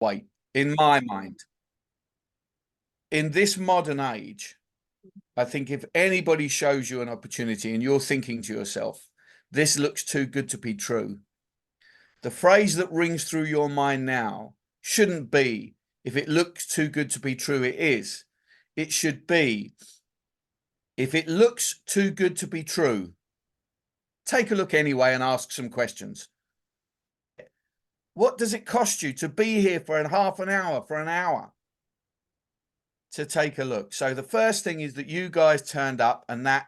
weight, in my mind. In this modern age, I think if anybody shows you an opportunity and you're thinking to yourself, this looks too good to be true, the phrase that rings through your mind now shouldn't be, if it looks too good to be true, it is. It should be, if it looks too good to be true, take a look anyway and ask some questions. What does it cost you to be here for half an hour, for an hour, to take a look? So the first thing is that you guys turned up, and that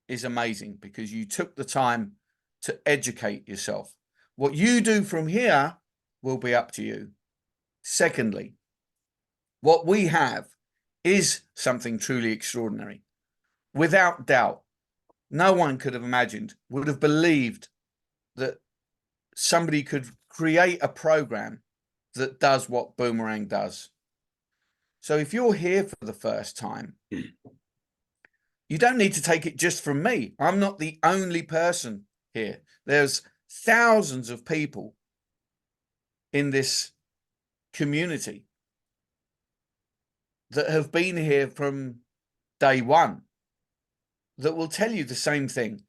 is amazing because you took the time to educate yourself. What you do from here will be up to you. Secondly, what we have is something truly extraordinary. Without doubt, no one could have imagined, would have believed that somebody could create a program that does what Boomerang does. So if you're here for the first time, you don't need to take it just from me. I'm not the only person here. There's thousands of people in this community that have been here from day one that will tell you the same thing.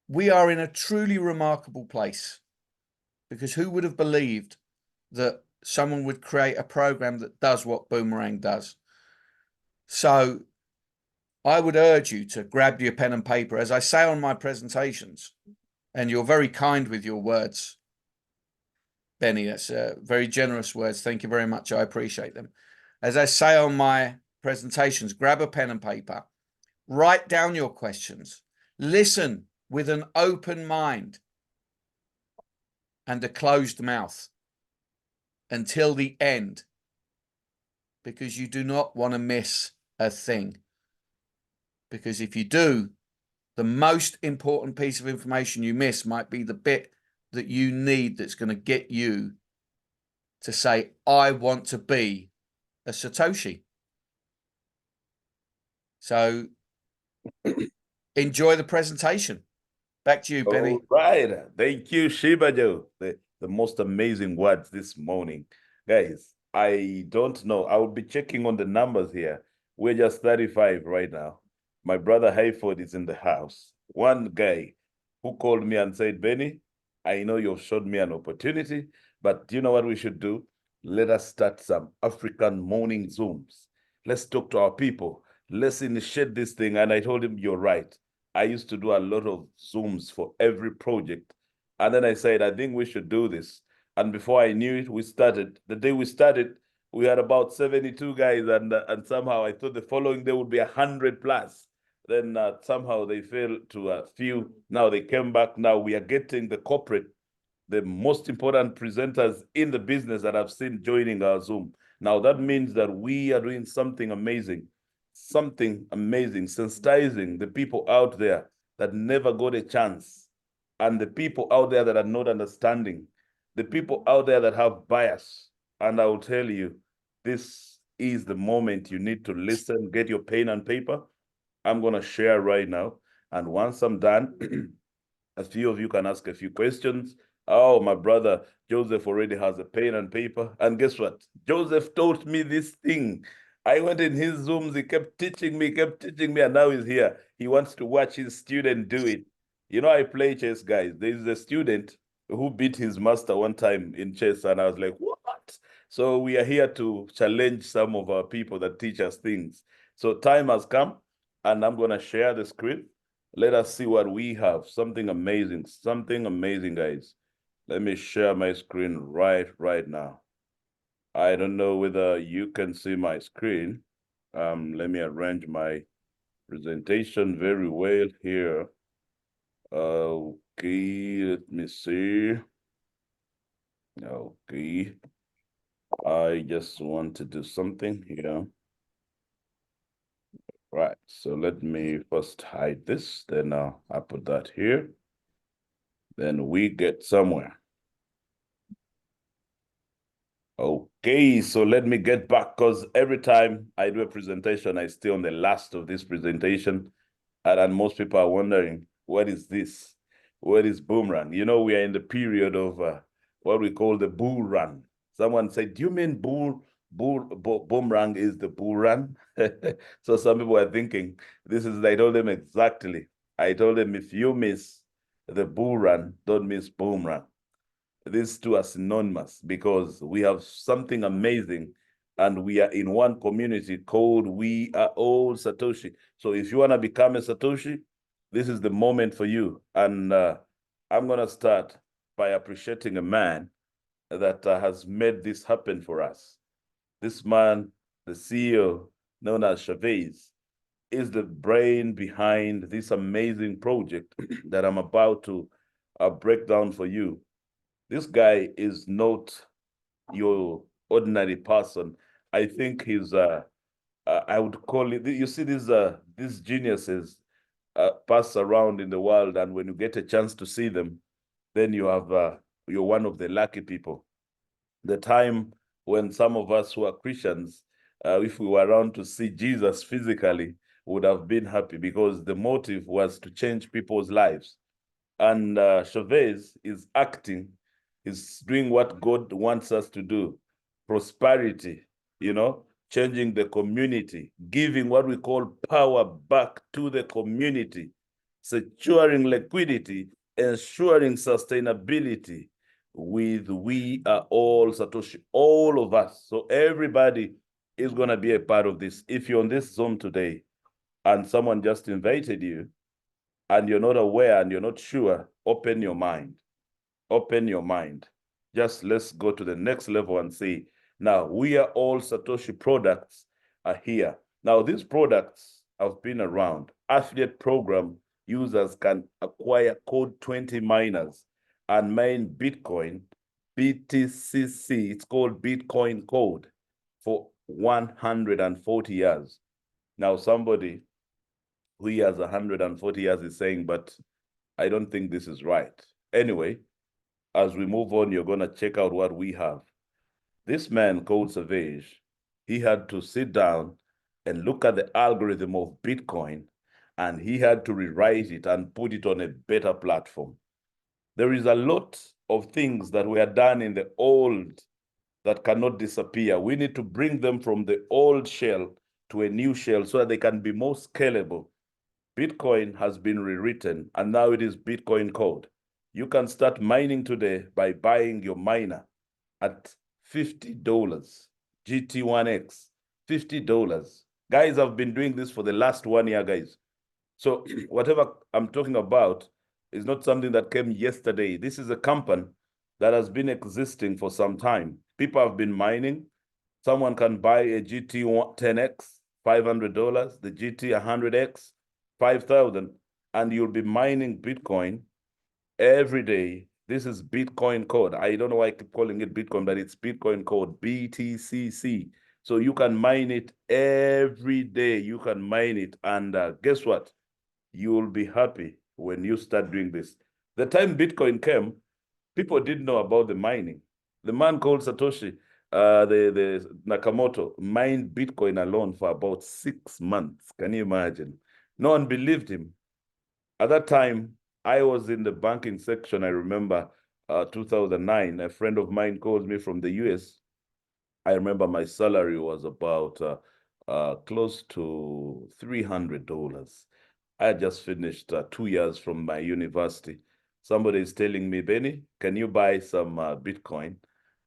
We are in a truly remarkable place, because who would have believed that someone would create a program that does what Boomerang does? So I would urge you to grab your pen and paper. As I say on my presentations, and you're very kind with your words, Benny, that's very generous words. Thank you very much. I appreciate them. As I say on my presentations, grab a pen and paper, write down your questions, listen with an open mind and a closed mouth until the end, because you do not want to miss a thing. Because if you do, the most important piece of information you miss might be the bit that you need that's going to get you to say, I want to be a Satoshi. So enjoy the presentation. Back to you, Benny. All right. Thank you, Shiba Joe. The most amazing words this morning. Guys, I don't know. I will be checking on the numbers here. We're just 35 right now. My brother Hayford is in the house. One guy who called me and said, Benny, I know you've showed me an opportunity, but do you know what we should do? Let us start some African morning Zooms. Let's talk to our people. Let's initiate this thing. And I told him, you're right. I used to do a lot of Zooms for every project. And then I said, I think we should do this. And before I knew it, we started. The day we started, we had about 72 guys. And somehow I thought the following day would be 100 plus. Then somehow they fell to a few. Now they came back. Now we are getting the corporate, the most important presenters in the business that I've seen joining our Zoom. Now that means that we are doing something amazing, sensitizing the people out there that never got a chance, and the people out there that are not understanding, the people out there that have bias. And I will tell you, this is the moment you need to listen, get your pen and paper. I'm going to share right now. And once I'm done, a few of you can ask a few questions. Oh, my brother Joseph already has a pen and paper. And guess what? Joseph taught me this thing. I went in his Zooms. He kept teaching me, and now he's here. He wants to watch his student do it. You know, I play chess, guys. There's a student who beat his master one time in chess, and I was like, what? So we are here to challenge some of our people that teach us things. So time has come, and I'm going to share the screen. Let us see what we have. Something amazing, guys. Let me share my screen right now. I don't know whether you can see my screen. Let me arrange my presentation very well here. Okay, let me see. Okay. I just want to do something here. Right, so let me first hide this, then I put that here. Then we get somewhere. Okay, so let me get back, because every time I do a presentation, I stay on the last of this presentation. And most people are wondering, what is this? What is Boomerang? You know, we are in the period of what we call the bull run. Someone said, do you mean boomerang is the bull run? So some people are thinking, I told them exactly. I told them, if you miss the bull run, don't miss boomerang. These two are synonymous because we have something amazing and we are in one community called We Are All Satoshi. So if you want to become a Satoshi, this is the moment for you. And I'm going to start by appreciating a man that has made this happen for us. This man, the CEO, known as Chavez, is the brain behind this amazing project that I'm about to break down for you. This guy is not your ordinary person. I think he's I would call it, you see these geniuses pass around in the world, and when you get a chance to see them, then you're one of the lucky people. The time when some of us who are Christians, if we were around to see Jesus physically, would have been happy because the motive was to change people's lives. And Chavez is acting, is doing what God wants us to do. Prosperity, changing the community, giving what we call power back to the community, securing liquidity, ensuring sustainability with We Are All Satoshi, all of us. So everybody is going to be a part of this. If you're on this Zoom today and someone just invited you, and you're not aware and you're not sure, open your mind. Open your mind. Just let's go to the next level and see. Now, We Are All Satoshi products are here. Now, these products have been around. Affiliate program users can acquire code 20 miners and mine Bitcoin, BTCC, it's called Bitcoin code, for 140 years. Now, somebody who has 140 years is saying, but I don't think this is right. Anyway, as we move on, you're going to check out what we have. This man called Savage, he had to sit down and look at the algorithm of Bitcoin, and he had to rewrite it and put it on a better platform. There is a lot of things that were done in the old that cannot disappear. We need to bring them from the old shell to a new shell so that they can be more scalable. Bitcoin has been rewritten, and now it is Bitcoin code. You can start mining today by buying your miner at $50. GT1X, $50. Guys have been doing this for the last 1 year, guys. So whatever I'm talking about is not something that came yesterday. This is a company that has been existing for some time. People have been mining. Someone can buy a GT10X, $500, the GT100X, 5,000, and you'll be mining Bitcoin every day. This is Bitcoin code. I don't know why I keep calling it Bitcoin, but it's Bitcoin code, BTCC. So you can mine it every day. You can mine it. And guess what? You will be happy when you start doing this. The time Bitcoin came, people didn't know about the mining. The man called Satoshi, the Nakamoto, mined Bitcoin alone for about 6 months. Can you imagine? No one believed him. At that time, I was in the banking section. I remember 2009, a friend of mine called me from the US. I remember my salary was about close to $300. I had just finished 2 years from my university. Somebody is telling me, Benny, can you buy some Bitcoin?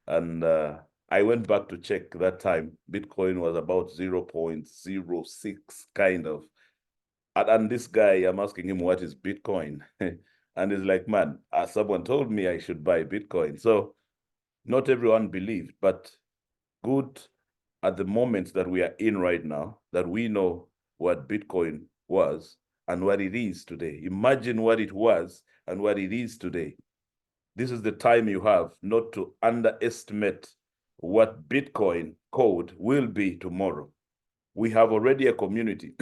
And I went back to check that time. Bitcoin was about 0.06 kind of. And this guy, I'm asking him, what is Bitcoin? And he's like, man, someone told me I should buy Bitcoin. So not everyone believed, but good at the moment that we are in right now, that we know what Bitcoin was and what it is today. Imagine what it was and what it is today. This is the time you have not to underestimate what Bitcoin code will be tomorrow. We have already a community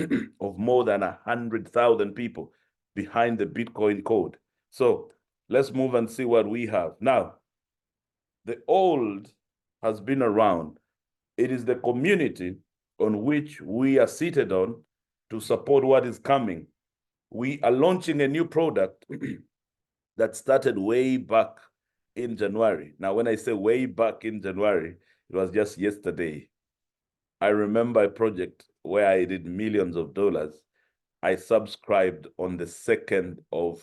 of more than 100,000 people behind the Bitcoin code. So let's move and see what we have. Now, the old has been around. It is the community on which we are seated on to support what is coming. We are launching a new product that started way back in January. Now, when I say way back in January, it was just yesterday. I remember a project where I did millions of dollars. I subscribed on the 2nd of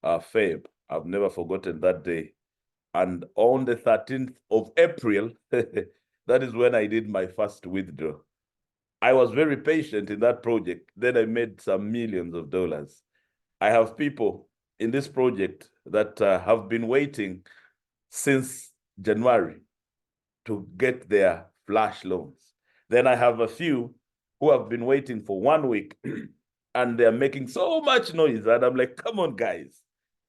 Feb. I've never forgotten that day. And on the 13th of April, that is when I did my first withdrawal. I was very patient in that project. Then I made some millions of dollars. I have people in this project that have been waiting since January to get their flash loans. Then I have a few who have been waiting for 1 week and they're making so much noise. And I'm like, come on, guys.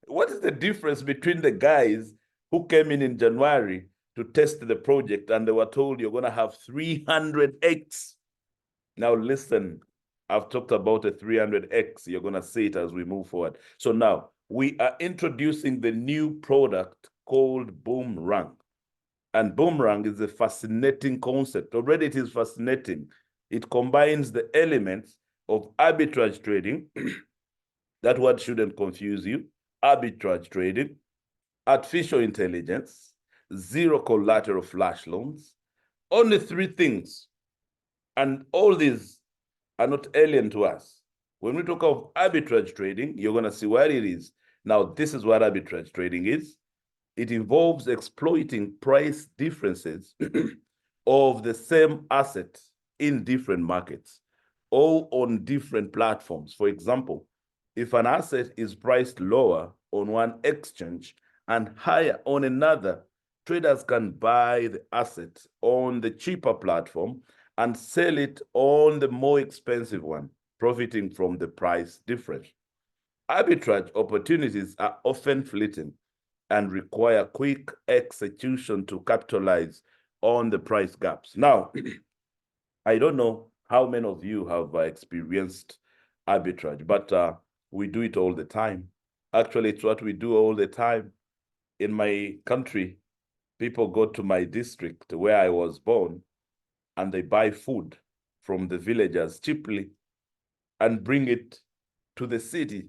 What is the difference between the guys who came in January to test the project and they were told you're going to have 300x? Now, listen, I've talked about a 300x. You're going to see it as we move forward. So now we are introducing the new product called Boomerang. And Boomerang is a fascinating concept. Already it is fascinating. It combines the elements of arbitrage trading. That word shouldn't confuse you. Arbitrage trading, artificial intelligence, zero collateral flash loans. Only 3 things. And all these are not alien to us. When we talk of arbitrage trading, you're going to see where it is. Now, this is what arbitrage trading is. It involves exploiting price differences of the same asset in different markets or on different platforms. For example, if an asset is priced lower on one exchange and higher on another, traders can buy the asset on the cheaper platform and sell it on the more expensive one, profiting from the price difference. Arbitrage opportunities are often fleeting and require quick execution to capitalize on the price gaps. Now, I don't know how many of you have experienced arbitrage, but we do it all the time. Actually, it's what we do all the time. In my country, people go to my district where I was born and they buy food from the villagers cheaply and bring it to the city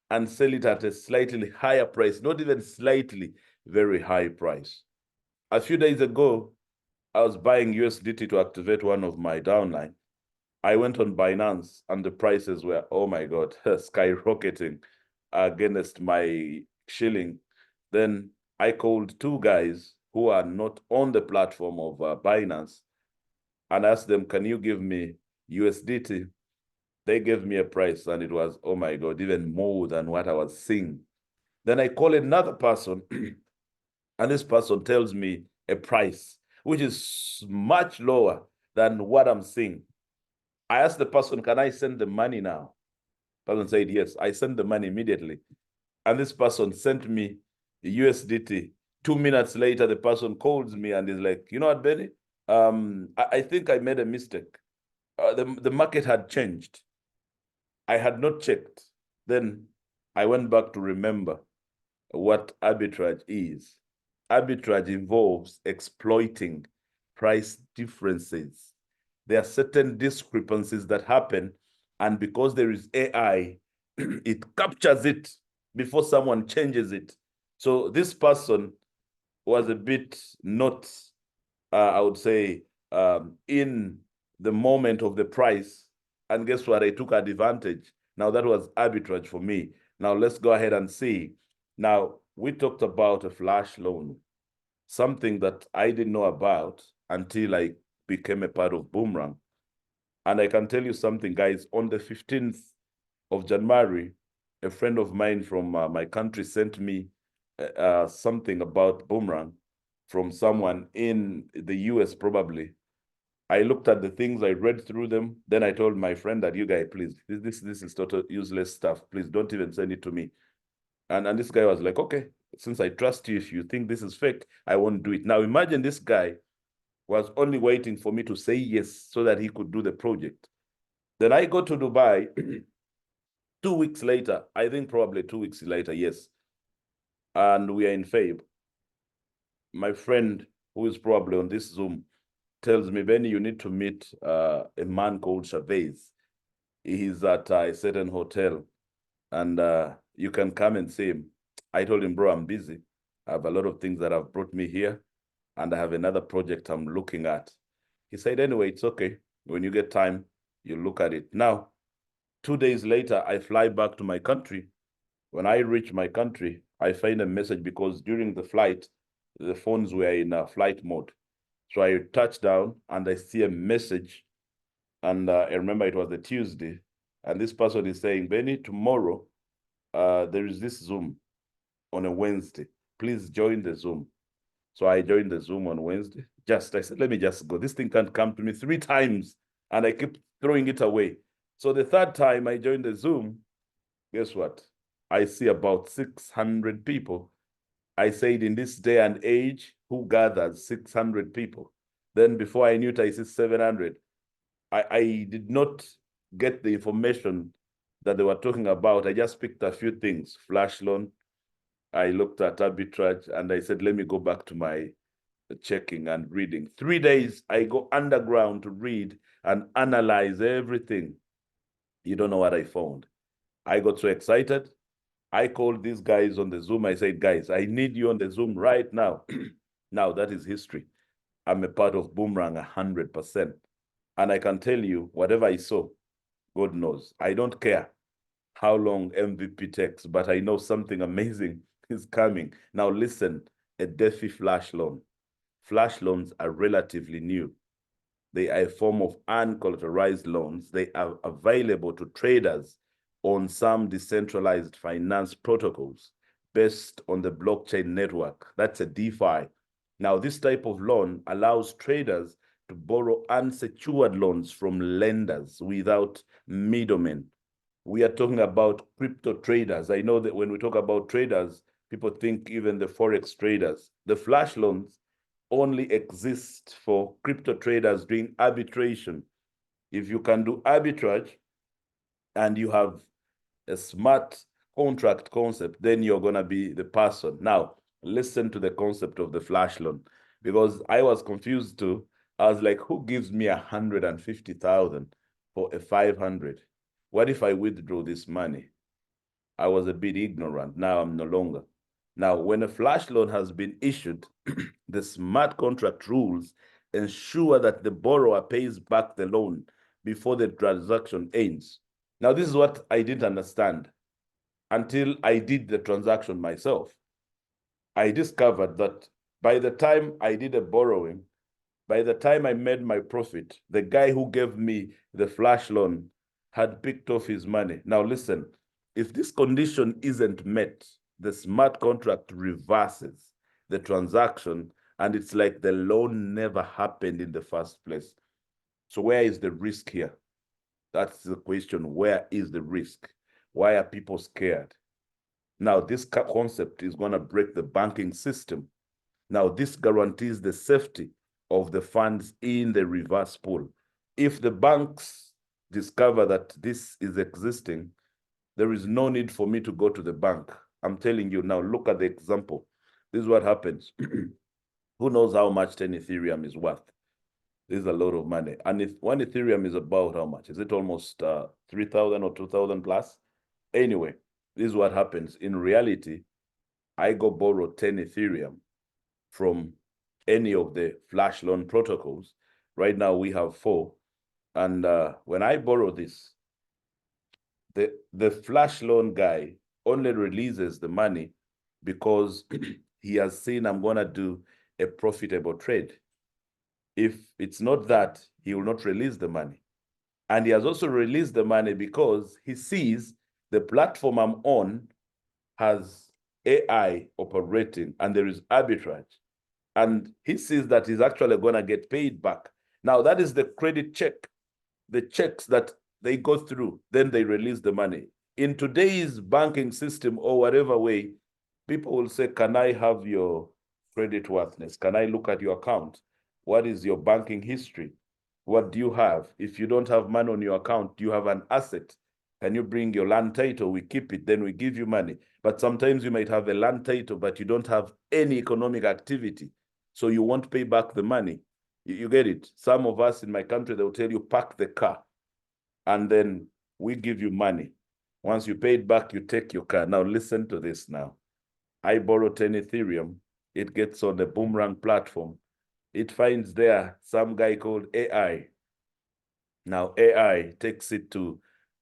and sell it at a slightly higher price, not even slightly, very high price. A few days ago, I was buying USDT to activate one of my downline. I went on Binance and the prices were, oh my God, skyrocketing against my shilling. Then I called 2 guys who are not on the platform of Binance and asked them, can you give me USDT? They gave me a price and it was, oh my God, even more than what I was seeing. Then I call another person and this person tells me a price, which is much lower than what I'm seeing. I asked the person, can I send the money now? The person said, yes. I sent the money immediately. And this person sent me the USDT. 2 minutes later, the person calls me and is like, you know what, Benny? I think I made a mistake. The market had changed. I had not checked. Then I went back to remember what arbitrage is. Arbitrage involves exploiting price differences. There are certain discrepancies that happen, and because there is AI, it captures it before someone changes it. So this person was a bit not, I would say, in the moment of the price. And guess what? I took advantage. Now that was arbitrage for me. Now let's go ahead and see. Now we talked about a flash loan, something that I didn't know about until I became a part of Boomerang. And I can tell you something, guys. On the 15th of January, a friend of mine from my country sent me something about Boomerang from someone in the US, probably. I looked at the things, I read through them. Then I told my friend that, you guys, please, this is total useless stuff. Please don't even send it to me. And this guy was like, okay, since I trust you, if you think this is fake, I won't do it. Now imagine this guy was only waiting for me to say yes so that he could do the project. Then I go to Dubai 2 weeks later, I think probably 2 weeks later, yes. And we are in Fabe. My friend, who is probably on this Zoom, tells me, Benny, you need to meet a man called Chavez. He's at a certain hotel and you can come and see him. I told him, bro, I'm busy. I have a lot of things that have brought me here, and I have another project I'm looking at. He said, anyway, it's okay. When you get time, you look at it. Now, 2 days later, I fly back to my country. When I reach my country, I find a message because during the flight, the phones were in flight mode. So I touch down and I see a message. And I remember it was a Tuesday. And this person is saying, Benny, tomorrow, there is this Zoom on a Wednesday. Please join the Zoom. So I joined the Zoom on Wednesday. I said, let me just go. This thing can't come to me 3 times. And I keep throwing it away. So the 3rd time I joined the Zoom, guess what? I see about 600 people. I said, in this day and age, who gathers 600 people? Then before I knew it, I see 700. I did not get the information that they were talking about. I just picked a few things. Flash loan. I looked at arbitrage and I said, let me go back to my checking and reading. 3 days, I go underground to read and analyze everything. You don't know what I found. I got so excited. I called these guys on the Zoom. I said, guys, I need you on the Zoom right now. Now, that is history. I'm a part of Boomerang 100%. And I can tell you, whatever I saw, God knows. I don't care how long MVP takes, but I know something amazing is coming. Now, listen, a DeFi flash loan. Flash loans are relatively new. They are a form of uncollateralized loans. They are available to traders on some decentralized finance protocols based on the blockchain network. That's a DeFi. Now, this type of loan allows traders to borrow unsecured loans from lenders without middlemen. We are talking about crypto traders. I know that when we talk about traders, people think even the Forex traders. The flash loans only exist for crypto traders doing arbitration. If you can do arbitrage and you have a smart contract concept, then you're going to be the person. Now, listen to the concept of the flash loan, because I was confused too. I was like, who gives me 150,000 for a 500? What if I withdraw this money? I was a bit ignorant. Now I'm no longer. Now, when a flash loan has been issued, the smart contract rules ensure that the borrower pays back the loan before the transaction ends. Now, this is what I didn't understand until I did the transaction myself. I discovered that by the time I did a borrowing, by the time I made my profit, the guy who gave me the flash loan had picked off his money. Now, listen, if this condition isn't met, the smart contract reverses the transaction, and it's like the loan never happened in the first place. So where is the risk here? That's the question. Where is the risk? Why are people scared? Now, this concept is going to break the banking system. Now, this guarantees the safety of the funds in the reverse pool. If the banks discover that this is existing, there is no need for me to go to the bank. I'm telling you now, look at the example. This is what happens. Who knows how much 10 Ethereum is worth? This is a lot of money. And if 1 Ethereum is about how much? Is it almost 3,000 or 2,000 plus? Anyway, this is what happens. In reality, I go borrow 10 Ethereum from any of the flash loan protocols. Right now we have 4. And when I borrow this, the flash loan guy only releases the money because he has seen I'm going to do a profitable trade. If it's not that, he will not release the money. And he has also released the money because he sees the platform I'm on has AI operating and there is arbitrage. And he sees that he's actually going to get paid back. Now, that is the credit check, the checks that they go through, then they release the money. In today's banking system or whatever way, people will say, can I have your credit worthiness? Can I look at your account? What is your banking history? What do you have? If you don't have money on your account, do you have an asset? Can you bring your land title? We keep it, then we give you money. But sometimes you might have a land title, but you don't have any economic activity. So you won't pay back the money. You get it? Some of us in my country, they'll tell you, park the car, and then we give you money. Once you pay it back, you take your car. Now listen to this now. I borrow 10 Ethereum. It gets on the Boomerang platform. It finds there some guy called AI. Now AI takes it to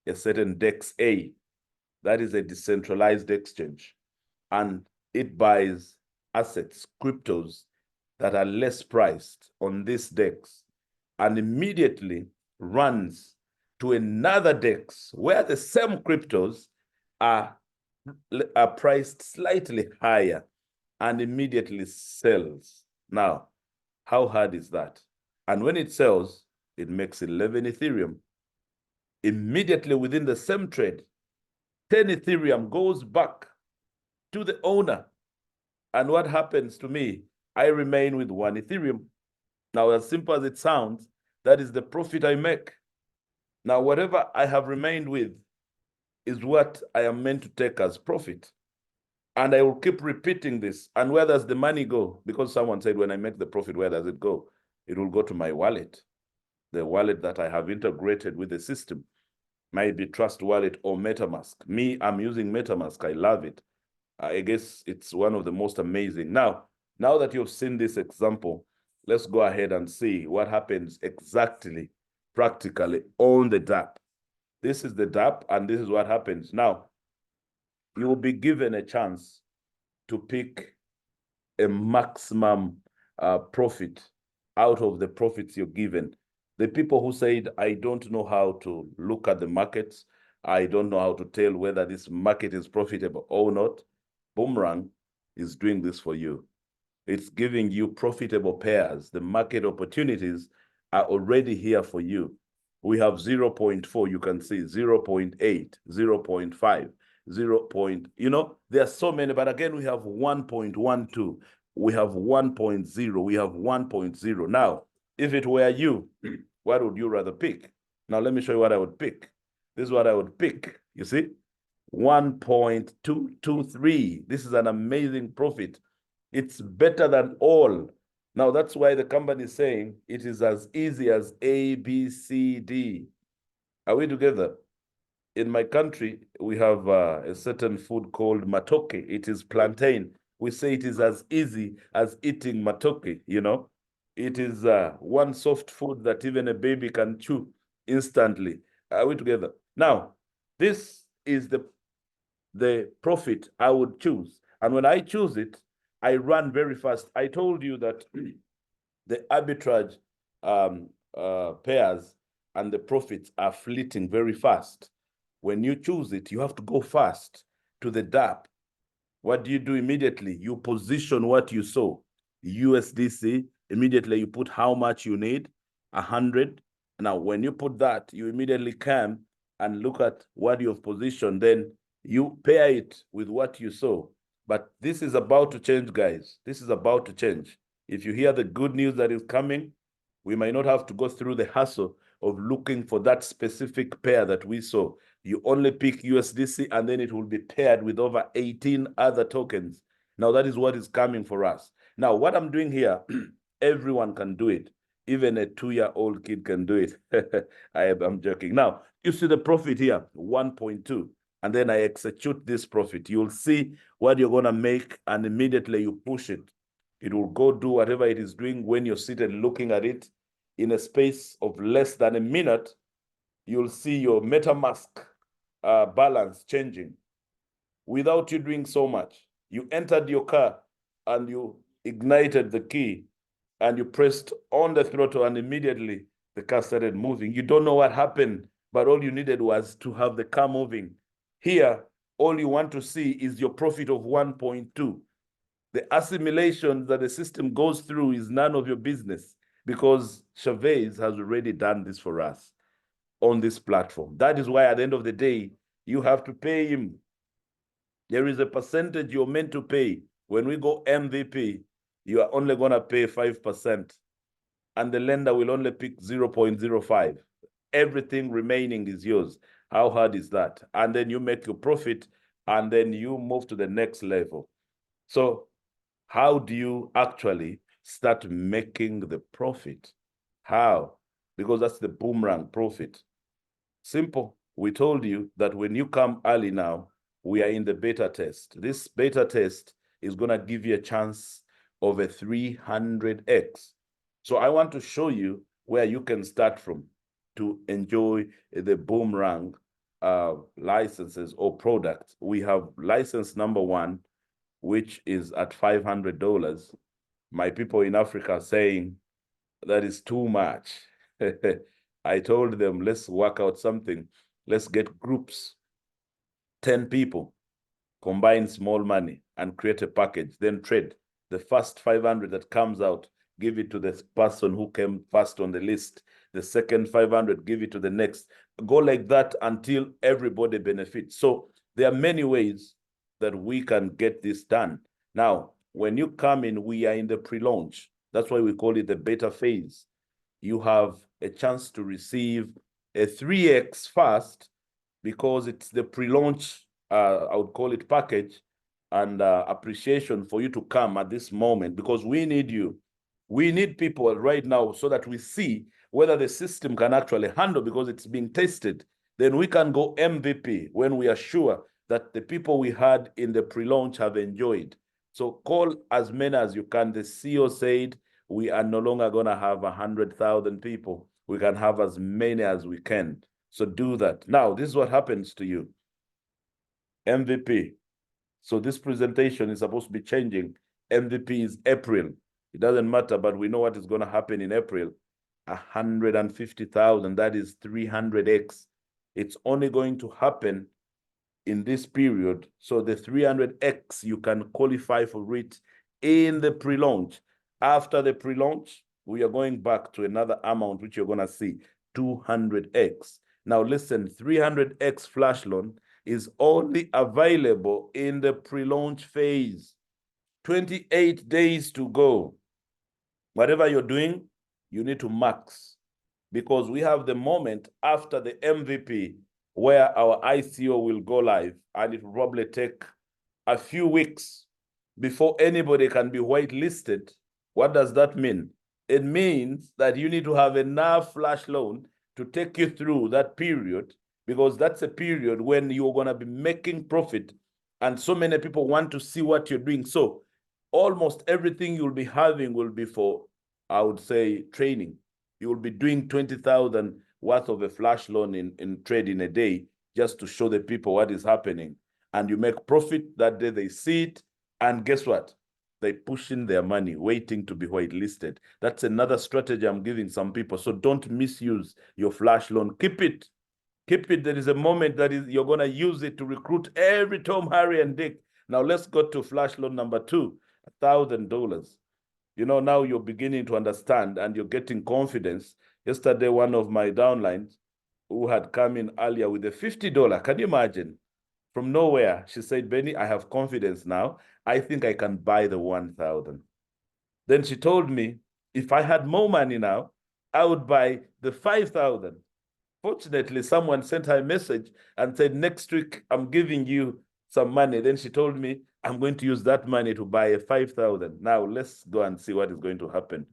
a certain DEX A. That is a decentralized exchange. And it buys assets, cryptos that are less priced on this DEX, and immediately runs to another DEX where the same cryptos are priced slightly higher, and immediately sells. Now, how hard is that? And when it sells, it makes 11 Ethereum. Immediately within the same trade, 10 Ethereum goes back to the owner. And what happens to me? I remain with 1 Ethereum. Now, as simple as it sounds, that is the profit I make. Now, whatever I have remained with is what I am meant to take as profit. And I will keep repeating this. And where does the money go? Because someone said, when I make the profit, where does it go? It will go to my wallet, the wallet that I have integrated with the system. Might be Trust Wallet or MetaMask. Me, I'm using MetaMask. I love it. I guess it's one of the most amazing. Now that you've seen this example, let's go ahead and see what happens exactly, practically on the DApp. This is the DApp, and this is what happens. Now, you will be given a chance to pick a maximum profit out of the profits you're given. The people who said, I don't know how to look at the markets, I don't know how to tell whether this market is profitable or not, Boomerang is doing this for you. It's giving you profitable pairs. The market opportunities are already here for you. We have 0.4, you can see 0.8, 0.5, 0. There are so many, but again, we have 1.12, we have 1.0, we have 1.0. Now, if it were you, what would you rather pick? Now, let me show you what I would pick. This is what I would pick, you see? 1.223. This is an amazing profit. It's better than all. Now, that's why the company is saying it is as easy as A, B, C, D. Are we together? In my country, we have a certain food called matoke. It is plantain. We say it is as easy as eating matoke, It is one soft food that even a baby can chew instantly. Are we together? Now, this is the profit I would choose. And when I choose it, I run very fast. I told you that the arbitrage pairs and the profits are fleeting very fast. When you choose it, you have to go fast to the DApp. What do you do immediately? You position what you saw. USDC, immediately you put how much you need, 100. Now, when you put that, you immediately come and look at what you've positioned. Then you pair it with what you saw. But this is about to change, guys. This is about to change. If you hear the good news that is coming, we might not have to go through the hassle of looking for that specific pair that we saw. You only pick USDC, and then it will be paired with over 18 other tokens. Now, that is what is coming for us. Now, what I'm doing here, everyone can do it. Even a 2-year-old kid can do it. I'm joking. Now, you see the profit here, 1.2. And then I execute this profit. You'll see what you're going to make, and immediately you push it. It will go do whatever it is doing when you're seated looking at it. In a space of less than a minute, you'll see your MetaMask balance changing without you doing so much. You entered your car and you ignited the key and you pressed on the throttle, and immediately the car started moving. You don't know what happened, but all you needed was to have the car moving. Here, all you want to see is your profit of 1.2. The assimilation that the system goes through is none of your business, because Chavez has already done this for us on this platform. That is why at the end of the day, you have to pay him. There is a percentage you're meant to pay. When we go MVP, you are only going to pay 5%, and the lender will only pick 0.05. Everything remaining is yours. How hard is that? And then you make your profit, and then you move to the next level. So how do you actually start making the profit? How? Because that's the Boomerang profit. Simple. We told you that when you come early now, we are in the beta test. This beta test is going to give you a chance of a 300x. So I want to show you where you can start from to enjoy the boomerang licenses or products. We have license number 1, which is at $500. My people in Africa are saying that is too much. I told them, let's work out something. Let's get groups, 10 people, combine small money and create a package, then trade. The first 500 that comes out, give it to the person who came first on the list. The second 500, give it to the next. Go like that until everybody benefits. So there are many ways that we can get this done. Now, when you come in, we are in the pre-launch. That's why we call it the beta phase. You have a chance to receive a 3x fast because it's the pre-launch, I would call it package, and appreciation for you to come at this moment, because we need you. We need people right now so that we see whether the system can actually handle, because it's being tested. Then we can go MVP when we are sure that the people we had in the pre-launch have enjoyed. So call as many as you can. The CEO said we are no longer going to have 100,000 people. We can have as many as we can. So do that. Now, this is what happens to you. MVP. So this presentation is supposed to be changing. MVP is April. It doesn't matter, but we know what is going to happen in April. 150,000, that is 300x. It's only going to happen in this period. So the 300x, you can qualify for it in the pre-launch. After the pre-launch, we are going back to another amount, which you're going to see, 200x. Now listen, 300x flash loan is only available in the pre-launch phase. 28 days to go. Whatever you're doing, you need to max, because we have the moment after the MVP where our ICO will go live, and it will probably take a few weeks before anybody can be whitelisted. What does that mean? It means that you need to have enough flash loan to take you through that period, because that's a period when you're going to be making profit, and so many people want to see what you're doing. So almost everything you'll be having will be for, I would say, training. You will be doing 20,000 worth of a flash loan in trade in a day, just to show the people what is happening. And you make profit that day, they see it, and guess what? They push in their money, waiting to be whitelisted. That's another strategy I'm giving some people. So don't misuse your flash loan. Keep it. Keep it. There is a moment that you're going to use it to recruit every Tom, Harry, and Dick. Now let's go to flash loan number 2, $1,000. You know, now you're beginning to understand and you're getting confidence. Yesterday, one of my downlines who had come in earlier with a $50, can you imagine? From nowhere, she said, Benny, I have confidence now. I think I can buy the 1,000. Then she told me, if I had more money now, I would buy the 5,000. Fortunately, someone sent her a message and said, next week, I'm giving you some money. Then she told me, I'm going to use that money to buy a 5,000. Now, let's go and see what is going to happen.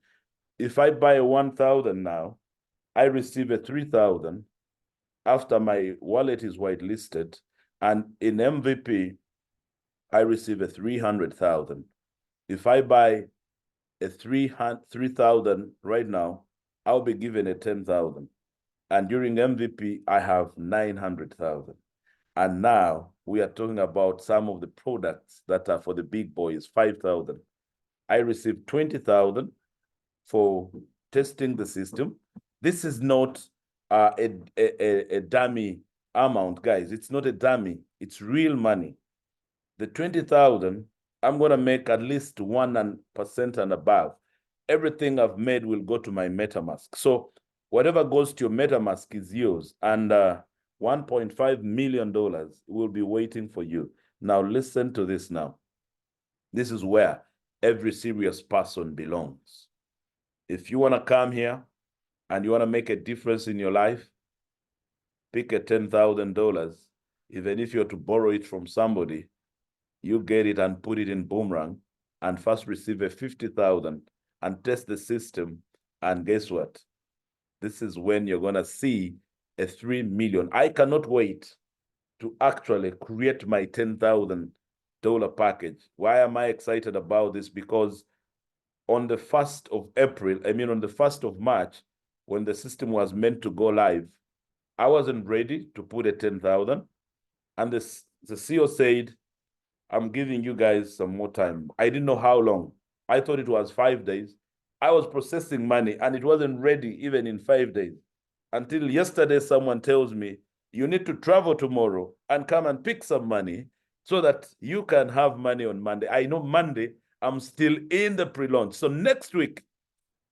If I buy a 1,000 now, I receive a 3,000 after my wallet is whitelisted. And in MVP, I receive a 300,000. If I buy a 3,000 right now, I'll be given a 10,000. And during MVP, I have 900,000. And now we are talking about some of the products that are for the big boys, 5,000. I received 20,000 for testing the system. This is not a dummy amount, guys. It's not a dummy. It's real money. The 20,000, I'm going to make at least 1% and above. Everything I've made will go to my MetaMask. So whatever goes to your MetaMask is yours. And $1.5 million will be waiting for you. Now listen to this now. This is where every serious person belongs. If you want to come here and you want to make a difference in your life, pick a $10,000. Even if you're to borrow it from somebody, you get it and put it in Boomerang and first receive a 50,000 and test the system. And guess what? This is when you're going to see a 3 million. I cannot wait to actually create my 10,000 package. Why am I excited about this? Because on the 1st of April, on the 1st of March, when the system was meant to go live, I wasn't ready to put a 10,000. And the CEO said, I'm giving you guys some more time. I didn't know how long. I thought it was 5 days. I was processing money and it wasn't ready even in 5 days. Until yesterday, someone tells me, you need to travel tomorrow and come and pick some money so that you can have money on Monday. I know Monday, I'm still in the pre-launch. So next week,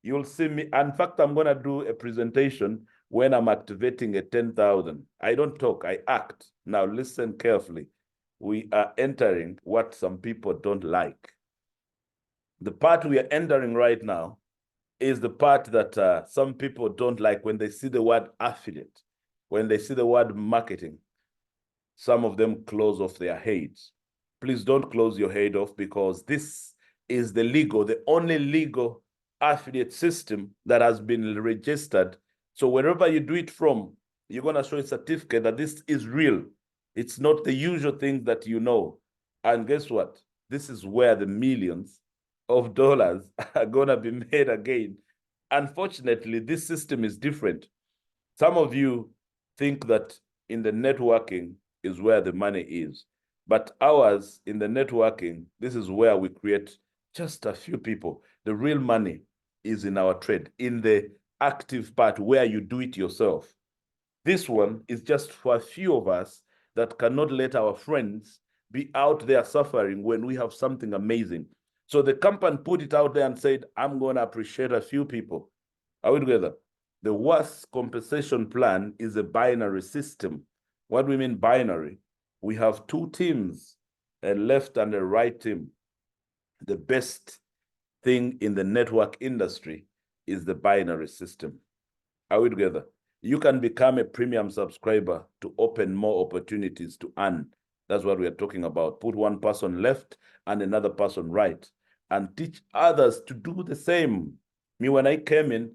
you'll see me. In fact, I'm going to do a presentation when I'm activating a 10,000. I don't talk, I act. Now listen carefully. We are entering what some people don't like. The part we are entering right now is the part that some people don't like when they see the word affiliate, when they see the word marketing. Some of them close off their heads. Please don't close your head off, because this is the only legal affiliate system that has been registered. So wherever you do it from, you're going to show a certificate that this is real. It's not the usual things that you know. And guess what? This is where the millions of dollars are going to be made again. Unfortunately, this system is different. Some of you think that in the networking is where the money is. But ours, in the networking, this is where we create just a few people. The real money is in our trade, in the active part where you do it yourself. This one is just for a few of us that cannot let our friends be out there suffering when we have something amazing. So the company put it out there and said, I'm going to appreciate a few people. Are we together? The WAAS compensation plan is a binary system. What do we mean binary? We have two teams, a left and a right team. The best thing in the network industry is the binary system. Are we together? You can become a premium subscriber to open more opportunities to earn. That's what we are talking about. Put one person left and another person right, and teach others to do the same. Me, when I came in,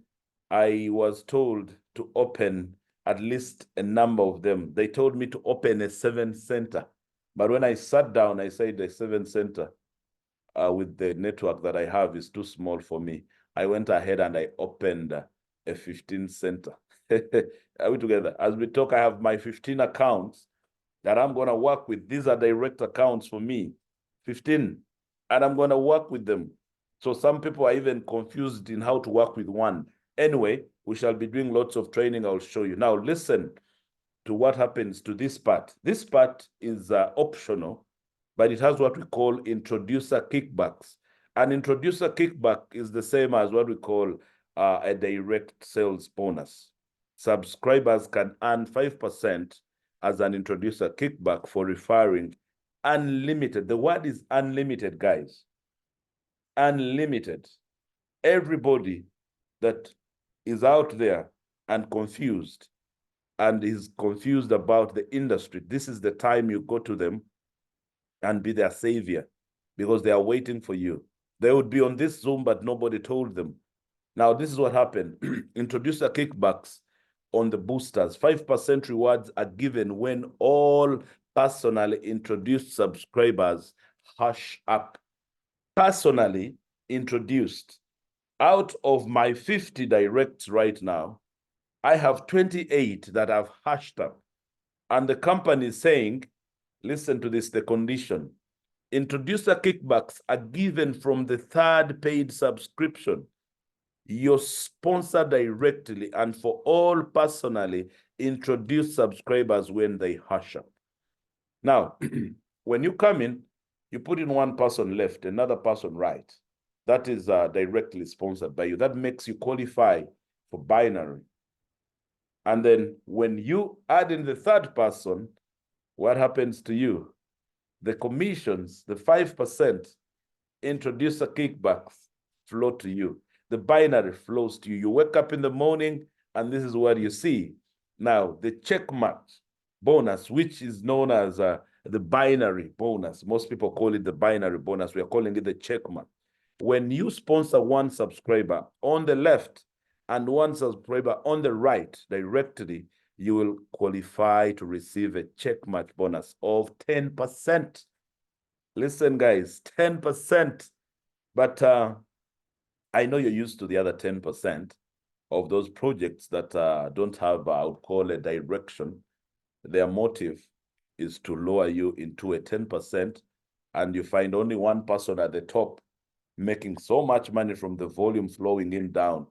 I was told to open at least a number of them. They told me to open a 7 center. But when I sat down, I said the 7 center with the network that I have is too small for me. I went ahead and I opened a 15 center. Are we together? As we talk, I have my 15 accounts that I'm going to work with. These are direct accounts for me, 15, and I'm going to work with them. So some people are even confused in how to work with one. Anyway, we shall be doing lots of training. I'll show you. Now, listen to what happens to this part. This part is optional, but it has what we call introducer kickbacks. An introducer kickback is the same as what we call a direct sales bonus. Subscribers can earn 5% as an introducer kickback for referring unlimited. The word is unlimited, guys. Unlimited. Everybody that is out there and confused and is confused about the industry, this is the time you go to them and be their savior, because they are waiting for you. They would be on this Zoom, but nobody told them. Now, this is what happened. Introducer kickbacks on the boosters. 5% rewards are given when all personally introduced subscribers hash up. Personally introduced. Out of my 50 directs right now, I have 28 that have hashed up. And the company is saying, listen to this, the condition. Introducer kickbacks are given from the third paid subscription. Your sponsor directly, and for all personally introduced subscribers when they hash up. Now, when you come in, you put in one person left, another person right. That is directly sponsored by you. That makes you qualify for binary. And then when you add in the third person, what happens to you? The commissions, the 5% introducer kickbacks flow to you. The binary flows to you. You wake up in the morning and this is what you see. Now, the checkmark bonus, which is known as the binary bonus. Most people call it the binary bonus. We are calling it the checkmark. When you sponsor one subscriber on the left and one subscriber on the right directly, you will qualify to receive a checkmark bonus of 10%. Listen, guys, 10%. But I know you're used to the other 10% of those projects that don't have, I would call a direction. Their motive is to lower you into a 10%, and you find only one person at the top making so much money from the volume flowing in down.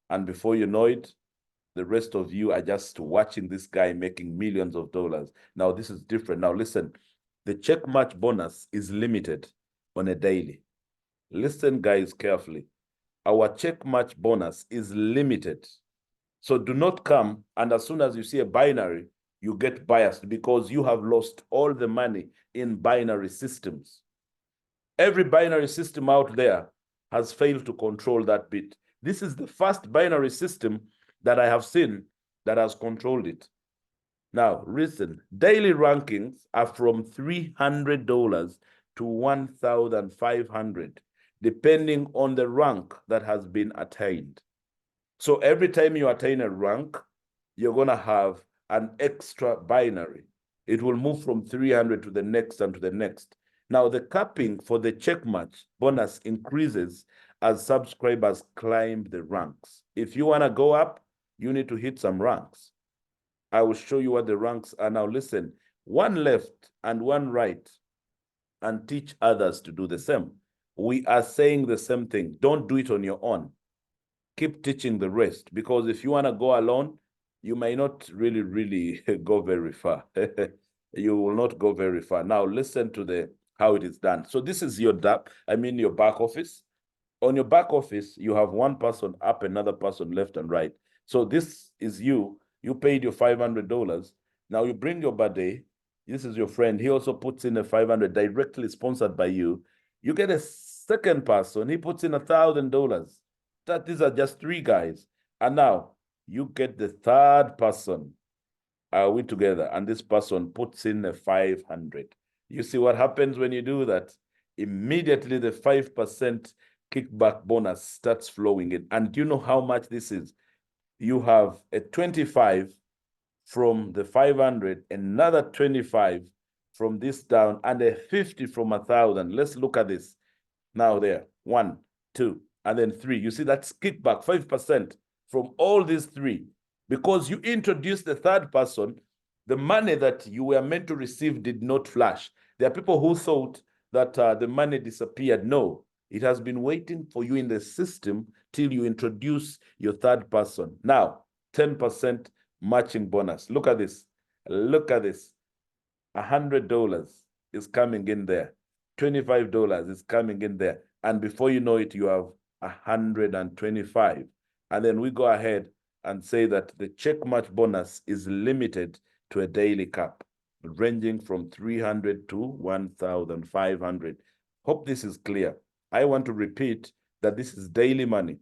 And before you know it, the rest of you are just watching this guy making millions of dollars. Now, this is different. Now, listen, the check match bonus is limited on a daily. Listen, guys, carefully. Our check match bonus is limited. So do not come, and as soon as you see a binary, you get biased because you have lost all the money in binary systems. Every binary system out there has failed to control that bit. This is the first binary system that I have seen that has controlled it. Now, listen, daily rankings are from $300 to $1,500, depending on the rank that has been attained. So every time you attain a rank, you're going to have an extra binary. It will move from 300 to the next and to the next. Now, the capping for the check match bonus increases as subscribers climb the ranks. If you want to go up, you need to hit some ranks. I will show you what the ranks are. Now, listen, one left and one right, and teach others to do the same. We are saying the same thing. Don't do it on your own. Keep teaching the rest, because if you want to go alone, you may not really go very far. You will not go very far. Now, listen to how it is done. So this is your your back office. On your back office, you have one person up, another person left and right. So this is you. You paid your $500. Now you bring your buddy. This is your friend. He also puts in a 500 directly sponsored by you. You get a second person. He puts in $1,000. These are just three guys. And now you get the third person. Are we together? And this person puts in a 500. You see what happens when you do that? Immediately the 5% kickback bonus starts flowing in. And do you know how much this is? You have a 25 from the 500, another 25 from this down, and a 50 from 1,000. Let's look at this. Now there, 1, 2, and then 3. You see that's kickback, 5% from all these three. Because you introduced the third person, the money that you were meant to receive did not flash. There are people who thought that the money disappeared. No, it has been waiting for you in the system till you introduce your third person. Now, 10% matching bonus. Look at this. Look at this. $100 is coming in there. $25 is coming in there. And before you know it, you have 125. And then we go ahead and say that the check match bonus is limited to a daily cap, ranging from 300 to 1,500. Hope this is clear. I want to repeat that this is daily money.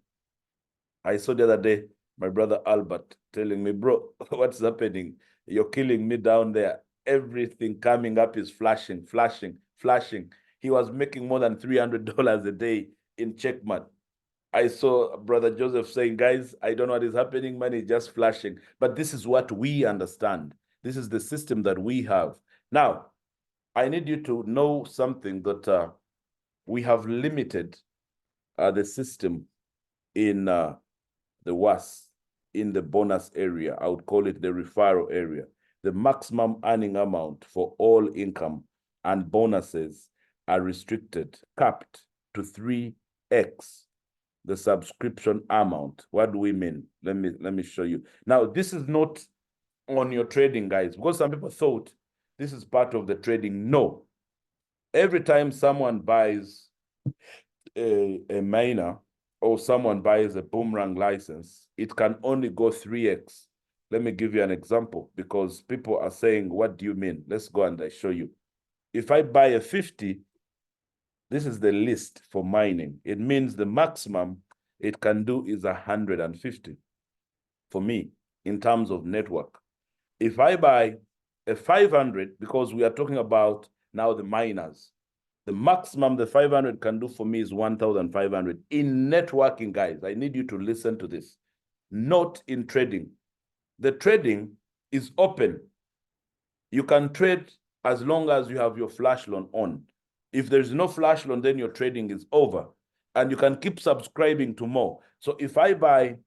I saw the other day my brother Albert telling me, bro, what's happening? You're killing me down there. Everything coming up is flashing, flashing, flashing. He was making more than $300 a day in checkmat. I saw Brother Joseph saying, guys, I don't know what is happening. Money is just flashing. But this is what we understand. This is the system that we have. Now, I need you to know something that we have limited the system in the WAAS, in the bonus area. I would call it the referral area. The maximum earning amount for all income and bonuses are restricted, capped to 3x the subscription amount. What do we mean? Let me show you. Now, this is not on your trading, guys, because some people thought this is part of the trading. No. Every time someone buys a miner or someone buys a boomerang license, it can only go 3x. Let me give you an example, because people are saying, what do you mean? Let's go and I show you. If I buy a 50, this is the list for mining. It means the maximum it can do is 150 for me in terms of network. If I buy a 500, because we are talking about now the miners, the maximum the 500 can do for me is 1,500 in networking, guys. I need you to listen to this. Not in trading. The trading is open. You can trade as long as you have your flash loan on. If there's no flash loan, then your trading is over. And you can keep subscribing to more. So if I buy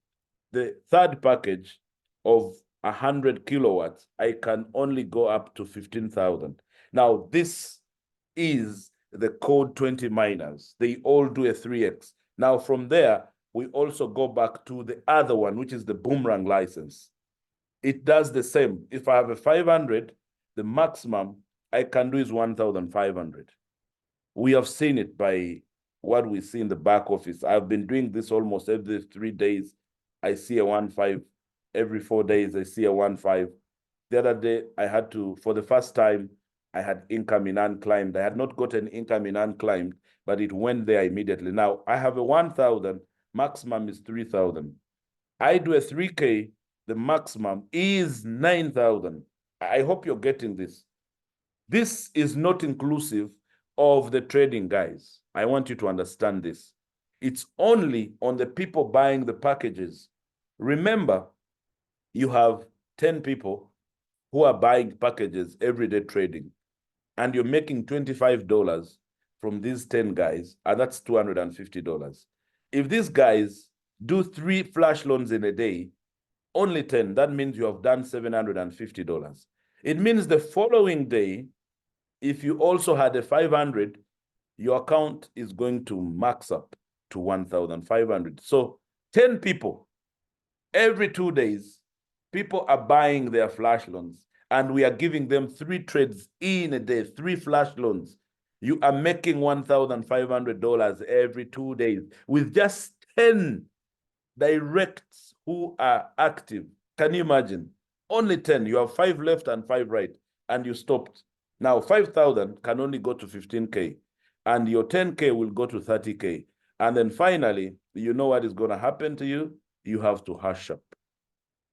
the third package of 100 kilowatts, I can only go up to 15,000. Now, this is the code 20 miners. They all do a 3x. Now, from there, we also go back to the other one, which is the boomerang license. It does the same. If I have a 500, the maximum I can do is 1,500. We have seen it by what we see in the back office. I've been doing this almost every 3 days. I see a 1.5. Every 4 days, I see a 1.5. The other day, I had to, for the first time, I had income in unclaimed. I had not gotten income in unclaimed, but it went there immediately. Now, I have a 1,000, maximum is 3,000. I do a 3K, the maximum is 9,000. I hope you're getting this. This is not inclusive of the trading, guys. I want you to understand this. It's only on the people buying the packages. Remember, you have 10 people who are buying packages everyday trading, and you're making $25 from these 10 guys, and that's $250. If these guys do 3 flash loans in a day, only 10, that means you have done $750. It means the following day, if you also had a 500, your account is going to max up to 1,500. So 10 people, every 2 days, people are buying their flash loans, and we are giving them 3 trades in a day, 3 flash loans. You are making $1,500 every 2 days with just 10 directs who are active. Can you imagine? Only 10. You have 5 left and 5 right, and you stopped. Now, 5,000 can only go to 15K, and your 10K will go to 30K. And then finally, you know what is going to happen to you? You have to hush up.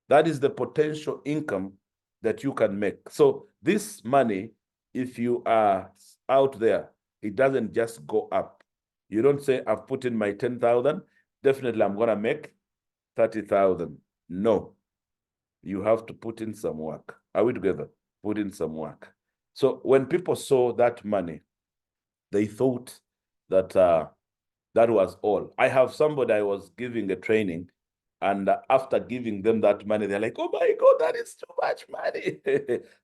That is the potential income that you can make. So this money, if you are out there, it doesn't just go up. You don't say, I've put in my 10,000, definitely I'm going to make 30,000. No, you have to put in some work. Are we together? Put in some work. So when people saw that money, they thought that that was all. I have somebody I was giving a training, and after giving them that money, they're like, oh my God, that is too much money.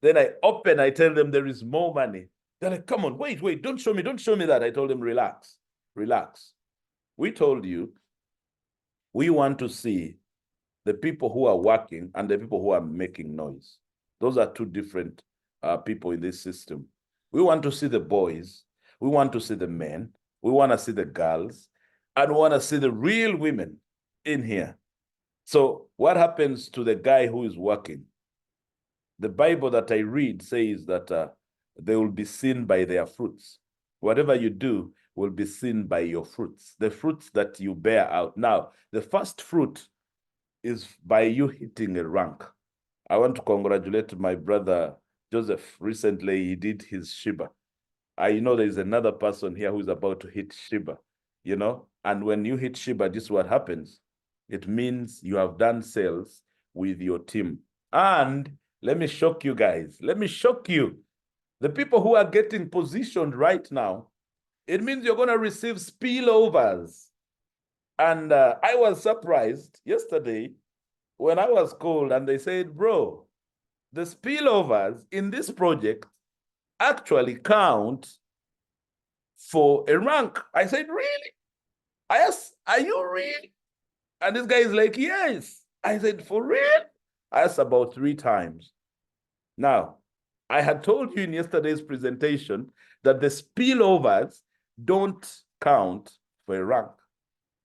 Then I tell them there is more money. They're like, come on, wait, don't show me that. I told them, relax. We told you, we want to see the people who are working and the people who are making noise. Those are 2 different people in this system. We want to see the boys. We want to see the men. We want to see the girls. And we want to see the real women in here. So what happens to the guy who is working? The Bible that I read says that they will be seen by their fruits. Whatever you do will be seen by your fruits, the fruits that you bear out. Now, the first fruit is by you hitting a rank. I want to congratulate my brother Joseph. Recently, he did his Shiba. I know there's another person here who's about to hit Shiba, you know? And when you hit Shiba, this is what happens. It means you have done sales with your team. And let me shock you guys. Let me shock you. The people who are getting positioned right now, it means you're going to receive spillovers. And I was surprised yesterday when I was called and they said, bro, the spillovers in this project actually count for a rank. I said, really? I asked, are you real? And this guy is like, yes. I said, for real? I asked about 3 times. Now, I had told you in yesterday's presentation that the spillovers don't count for a rank.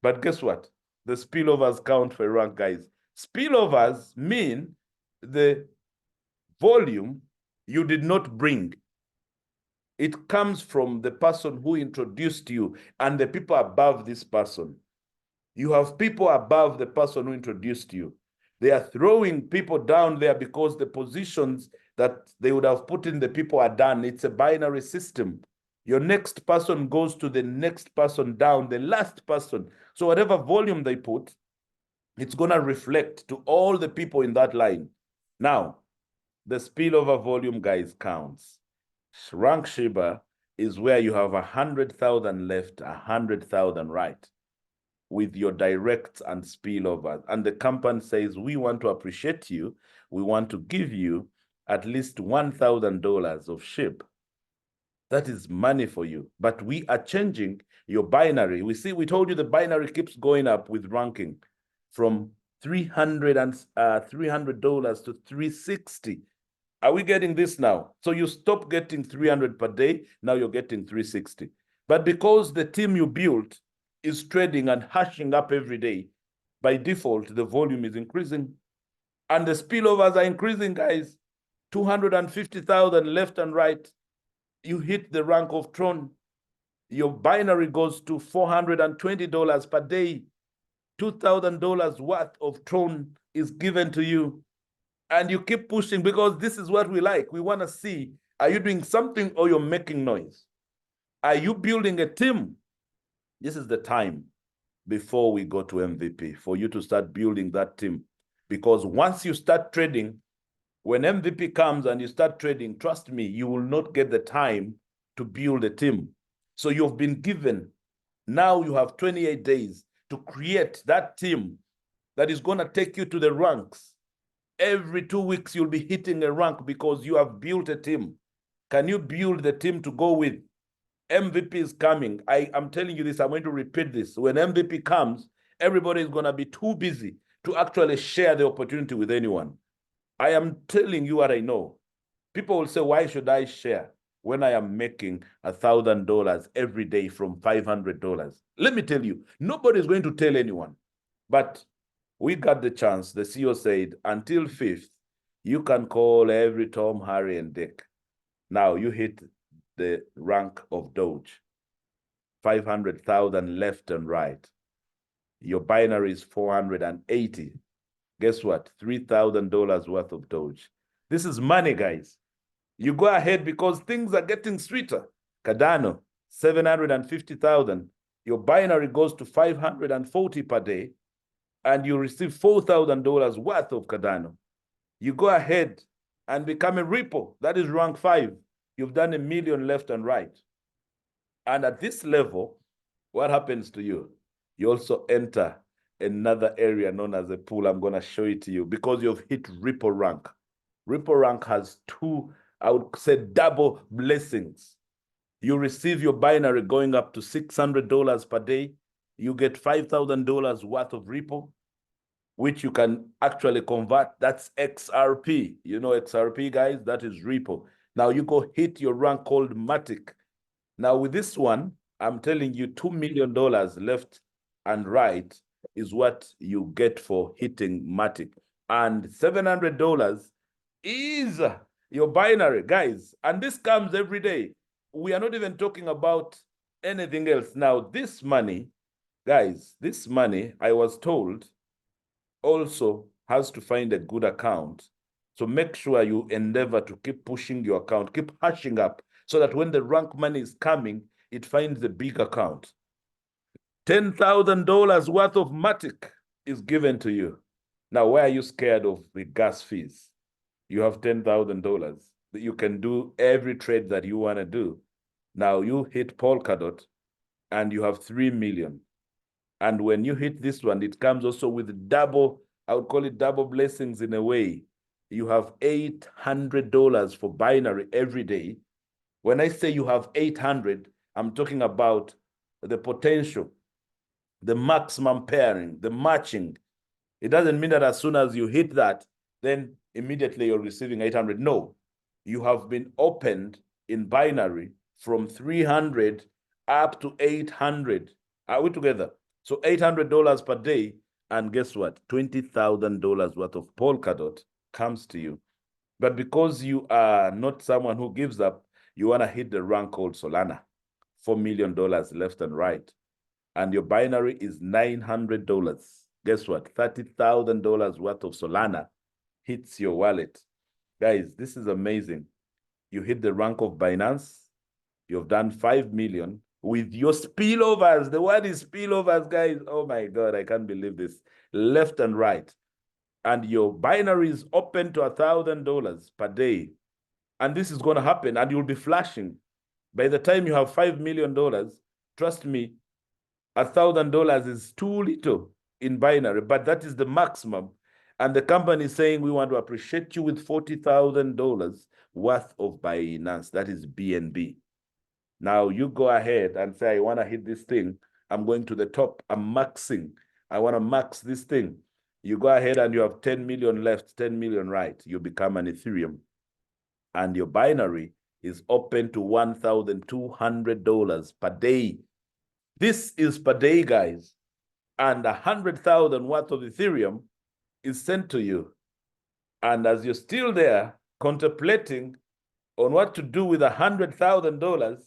But guess what? The spillovers count for a rank, guys. Spillovers mean the volume you did not bring. It comes from the person who introduced you and the people above this person. You have people above the person who introduced you. They are throwing people down there because the positions that they would have put in the people are done. It's a binary system. Your next person goes to the next person down, the last person. So whatever volume they put, it's going to reflect to all the people in that line. Now, the spillover volume, guys, counts. Rank Shiba is where you have 100,000 left, 100,000 right, with your directs and spillovers. And the company says, we want to appreciate you. We want to give you at least $1,000 of SHIB. That is money for you. But we are changing your binary. We told you the binary keeps going up with ranking from $300 to $360. Are we getting this now? So you stop getting 300 per day. Now you're getting 360. But because the team you built is trading and hashing up every day, by default, the volume is increasing. And the spillovers are increasing, guys. 250,000 left and right. You hit the rank of Tron. Your binary goes to $420 per day. $2,000 worth of Tron is given to you. And you keep pushing because this is what we like. We want to see, are you doing something or you're making noise? Are you building a team? This is the time before we go to MVP for you to start building that team. Because once you start trading, when MVP comes and you start trading, trust me, you will not get the time to build a team. So you've been given, now you have 28 days to create that team that is going to take you to the ranks. Every 2 weeks, you'll be hitting a rank because you have built a team. Can you build the team to go with? MVP is coming. I'm telling you this, I'm going to repeat this. When MVP comes, everybody is going to be too busy to actually share the opportunity with anyone. I am telling you what I know. People will say, why should I share when I am making $1,000 every day from $500? Let me tell you, nobody is going to tell anyone. But we got the chance. The CEO said, until 5th, you can call every Tom, Harry, and Dick. Now you hit the rank of Doge. 500,000 left and right. Your binary is 480. Guess what? $3,000 worth of Doge. This is money, guys. You go ahead because things are getting sweeter. Cardano, 750,000. Your binary goes to 540 per day, and you receive $4,000 worth of Cardano. You go ahead and become a Ripple. That is rank 5. You've done $1 million left and right. And at this level, what happens to you? You also enter another area known as a pool. I'm going to show it to you because you've hit Ripple rank. Ripple rank has 2, I would say, double blessings. You receive your binary going up to $600 per day. You get $5,000 worth of Ripple, which you can actually convert. That's XRP. You know XRP, guys? That is Ripple. Now you go hit your rank called Matic. Now with this one, I'm telling you $2 million left and right is what you get for hitting Matic. And $700 is your binary, guys. And this comes every day. We are not even talking about anything else. Now, this money, guys, this money, I was told, also has to find a good account. So make sure you endeavor to keep pushing your account, keep hashing up, so that when the rank money is coming, it finds a big account. $10,000 worth of Matic is given to you. Now, why are you scared of the gas fees? You have $10,000 that you can do every trade that you want to do. Now you hit Polkadot and you have 3 million. And when you hit this one, it comes also with double, I would call it double blessings in a way. You have $800 for binary every day. When I say you have 800, I'm talking about the potential, the maximum pairing, the matching. It doesn't mean that as soon as you hit that, then immediately you're receiving 800. No, you have been opened in binary from 300 up to 800. Are we together? So $800 per day. And guess what? $20,000 worth of Polkadot comes to you. But because you are not someone who gives up, you want to hit the rank called Solana. $4 million left and right. And your binary is $900. Guess what? $30,000 worth of Solana hits your wallet. Guys, this is amazing. You hit the rank of Binance. You've done 5 million with your spillovers. The word is spillovers, guys. Oh my God, I can't believe this. Left and right. And your binary is open to $1,000 per day. And this is going to happen and you'll be flashing. By the time you have $5 million, trust me, $1,000 is too little in binary, but that is the maximum. And the company is saying, we want to appreciate you with $40,000 worth of Binance. That is BNB. Now you go ahead and say, I want to hit this thing. I'm going to the top. I'm maxing. I want to max this thing. You go ahead and you have 10 million left, 10 million right. You become an Ethereum. And your binary is open to $1,200 per day. This is per day, guys. And 100,000 worth of Ethereum is sent to you. And as you're still there contemplating on what to do with $100,000,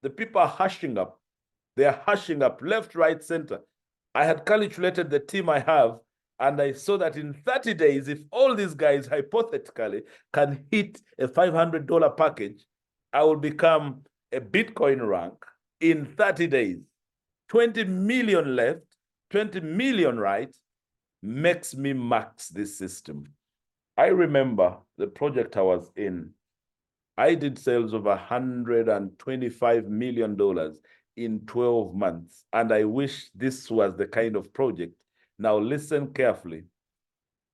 the people are hashing up. They are hashing up left, right, center. I had calculated the team I have, and I saw that in 30 days, if all these guys hypothetically can hit a $500 package, I will become a Bitcoin rank in 30 days. 20 million left, 20 million right, makes me max this system. I remember the project I was in. I did sales of $125 million in 12 months. And I wish this was the kind of project. Now listen carefully.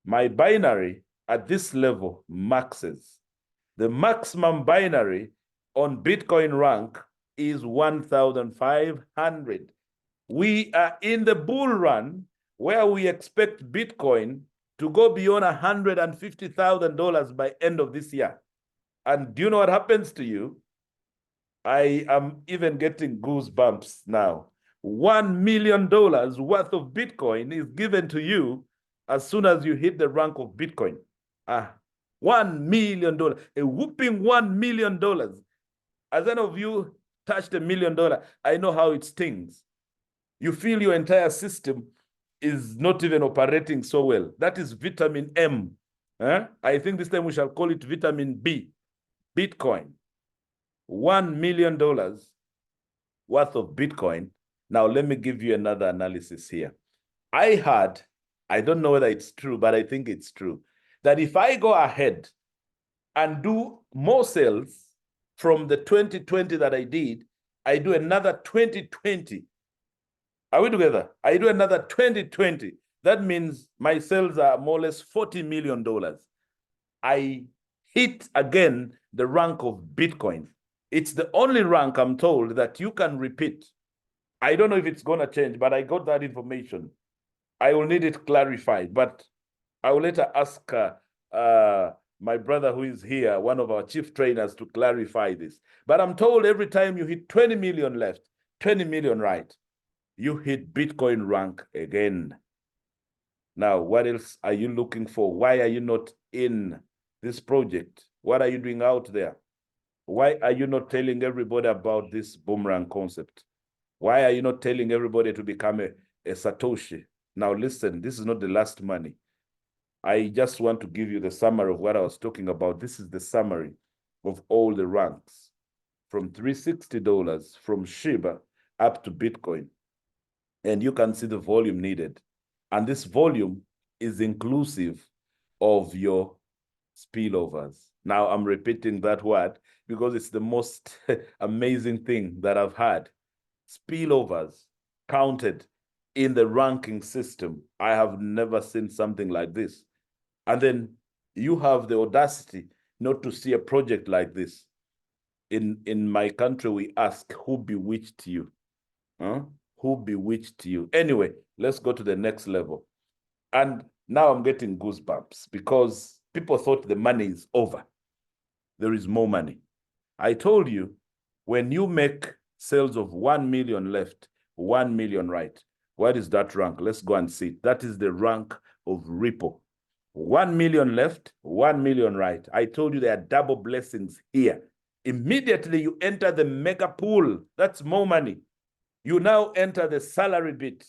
My binary at this level maxes. The maximum binary on Bitcoin rank is 1,500. We are in the bull run where we expect Bitcoin to go beyond $150,000 by end of this year. And do you know what happens to you? I am even getting goosebumps now. $1 million worth of Bitcoin is given to you as soon as you hit the rank of Bitcoin. $1 million, a whooping $1 million. As any of you touched $1 million, I know how it stings. You feel your entire system is not even operating so well. That is vitamin M. I think this time we shall call it vitamin B. Bitcoin. $1 million worth of Bitcoin. Now, let me give you another analysis here. I don't know whether it's true, but I think it's true, that if I go ahead and do more sales from the 2020 that I did, I do another 2020. Are we together? I do another 2020. That means my sales are more or less $40 million. I hit again the rank of Bitcoin. It's the only rank I'm told that you can repeat. I don't know if it's going to change, but I got that information. I will need it clarified, but I will later ask my brother who is here, one of our chief trainers, to clarify this. But I'm told every time you hit 20 million left, 20 million right, you hit Bitcoin rank again. Now, what else are you looking for? Why are you not in this project? What are you doing out there? Why are you not telling everybody about this boomerang concept? Why are you not telling everybody to become a Satoshi? Now, listen, this is not the last money. I just want to give you the summary of what I was talking about. This is the summary of all the ranks from $360 from Shiba up to Bitcoin. And you can see the volume needed. And this volume is inclusive of your spillovers. Now I'm repeating that word because it's the most amazing thing that I've had. Spillovers counted in the ranking system. I have never seen something like this. And then you have the audacity not to see a project like this. In my country, we ask, who bewitched you? Who bewitched you? Anyway, let's go to the next level. And now I'm getting goosebumps because people thought the money is over. There is more money. I told you, when you make sales of 1 million left, 1 million right, what is that rank? Let's go and see. That is the rank of Ripple. 1 million left, 1 million right. I told you there are double blessings here. Immediately you enter the mega pool. That's more money. You now enter the salary bit.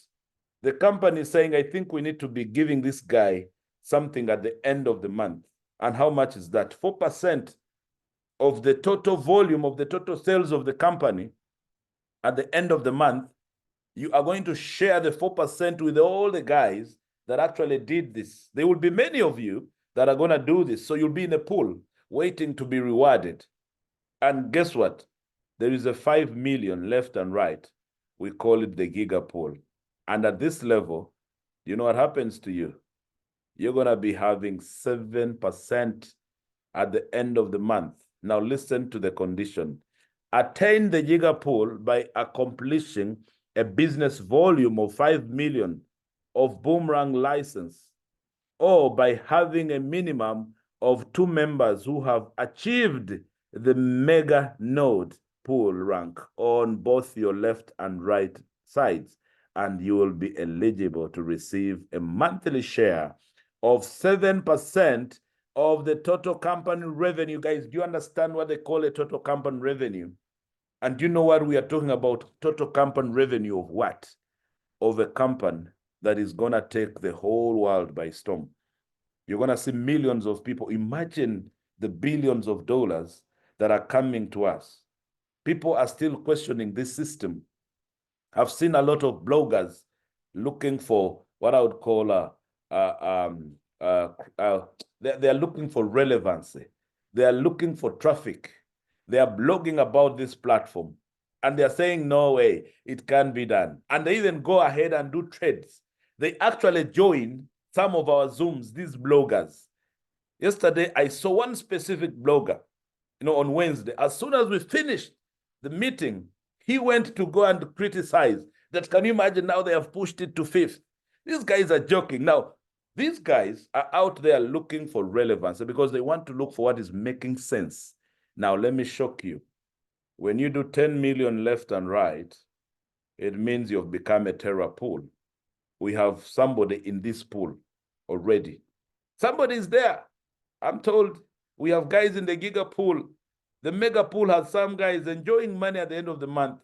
The company is saying, I think we need to be giving this guy something at the end of the month. And how much is that? 4% of the total volume of the total sales of the company at the end of the month. You are going to share the 4% with all the guys that actually did this. There will be many of you that are going to do this. So you'll be in a pool waiting to be rewarded. And guess what? there is a 5 million left and right. We call it the giga pool. And at this level, you know what happens to you? You're going to be having 7% at the end of the month. Now listen to the condition. Attain the giga pool by accomplishing a business volume of 5 million of boomerang license, or by having a minimum of 2 members who have achieved the mega node pool rank on both your left and right sides, and you will be eligible to receive a monthly share of 7% of the total company revenue. Guys, do you understand what they call a total company revenue? And do you know what we are talking about? Total company revenue of what? Of a company that is going to take the whole world by storm. You're going to see millions of people. Imagine the billions of dollars that are coming to us. People are still questioning this system. I've seen a lot of bloggers looking for what I would call they're looking for relevancy. They are looking for traffic. They are blogging about this platform, and they're saying, no way, it can be done. And they even go ahead and do trades. They actually join some of our Zooms, these bloggers. Yesterday, I saw one specific blogger, on Wednesday. As soon as we finished the meeting, he went to go and criticize that. Can you imagine now they have pushed it to 5th? These guys are joking. Now, these guys are out there looking for relevance because they want to look for what is making sense. Now, let me shock you. When you do 10 million left and right, it means you've become a terror pool. We have somebody in this pool already. Somebody is there. I'm told we have guys in the giga pool. The mega pool has some guys enjoying money at the end of the month.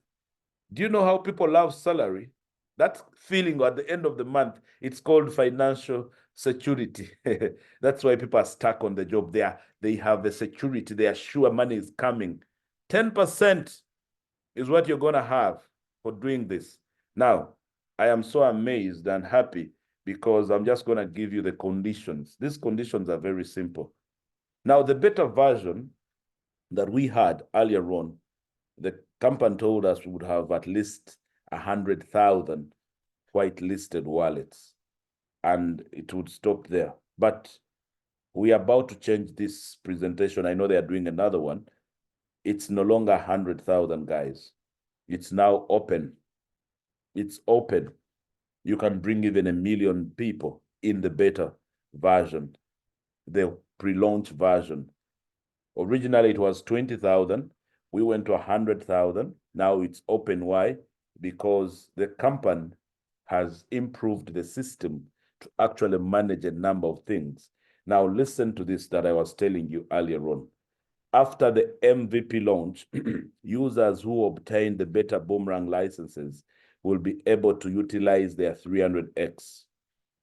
Do you know how people love salary? That feeling at the end of the month, it's called financial security. That's why people are stuck on the job. They have the security. They are sure money is coming. 10% is what you're going to have for doing this. Now, I am so amazed and happy because I'm just going to give you the conditions. These conditions are very simple. Now, the beta version that we had earlier on, the company told us we would have at least 100,000 whitelisted wallets, and it would stop there. But we are about to change this presentation. I know they are doing another one. It's no longer 100,000, guys. It's now open. It's open. You can bring even 1 million people in the beta version, the pre-launch version. Originally, it was 20,000. We went to 100,000. Now it's open. Why? Because the company has improved the system to actually manage a number of things. Now, listen to this that I was telling you earlier on. After the MVP launch, users who obtain the beta boomerang licenses will be able to utilize their 300x.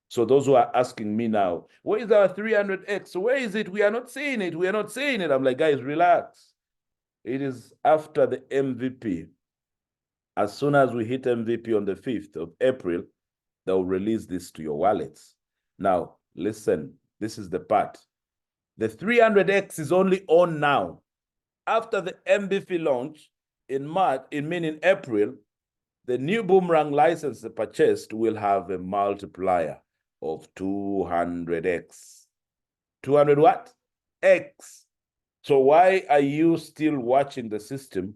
So those who are asking me now, where is our 300x? Where is it? We are not seeing it. We are not seeing it. I'm like, guys, relax. It is after the MVP. As soon as we hit MVP on the 5th of April, they'll release this to your wallets. Now, listen, this is the part. The 300x is only on now. After the MVP launch in April, the new boomerang license purchased will have a multiplier of 200x. 200 what? X. So why are you still watching the system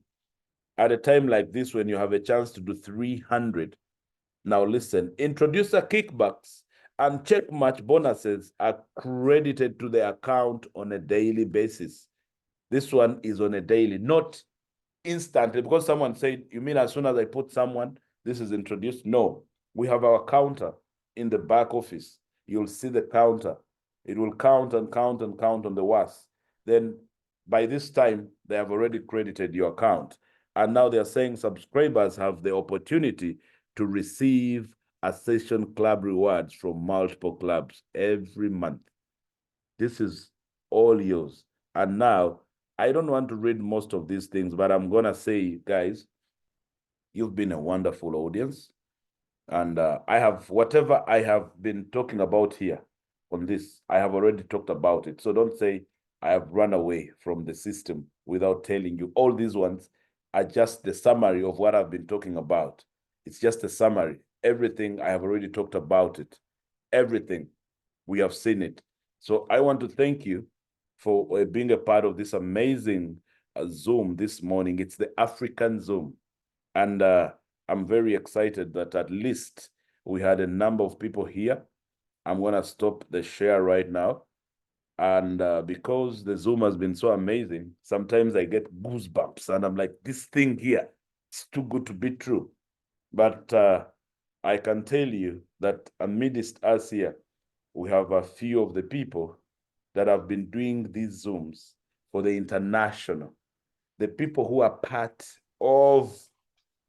at a time like this when you have a chance to do 300? Now listen, introducer kickbacks and check match bonuses are credited to the account on a daily basis. This one is on a daily, not instantly, because someone said, you mean as soon as I put someone, this is introduced? No, we have our counter in the back office. You'll see the counter. It will count and count and count on the WAAS. Then by this time, they have already credited your account. And now they're saying subscribers have the opportunity to receive Accession Club rewards from multiple clubs every month. This is all yours. And now, I don't want to read most of these things, but I'm going to say, guys, you've been a wonderful audience. And I have, whatever I have been talking about here on this, I have already talked about it. So don't say I have run away from the system without telling you all these ones. are just the summary of what I've been talking about. It's just a summary. Everything I have already talked about it. Everything, we have seen it. So I want to thank you for being a part of this amazing Zoom this morning. It's the African Zoom. And I'm very excited that at least we had a number of people here. I'm going to stop the share right now. And because the Zoom has been so amazing, sometimes I get goosebumps and I'm like, this thing here, it's too good to be true. But I can tell you that amidst us here, we have a few of the people that have been doing these Zooms for the international, the people who are part of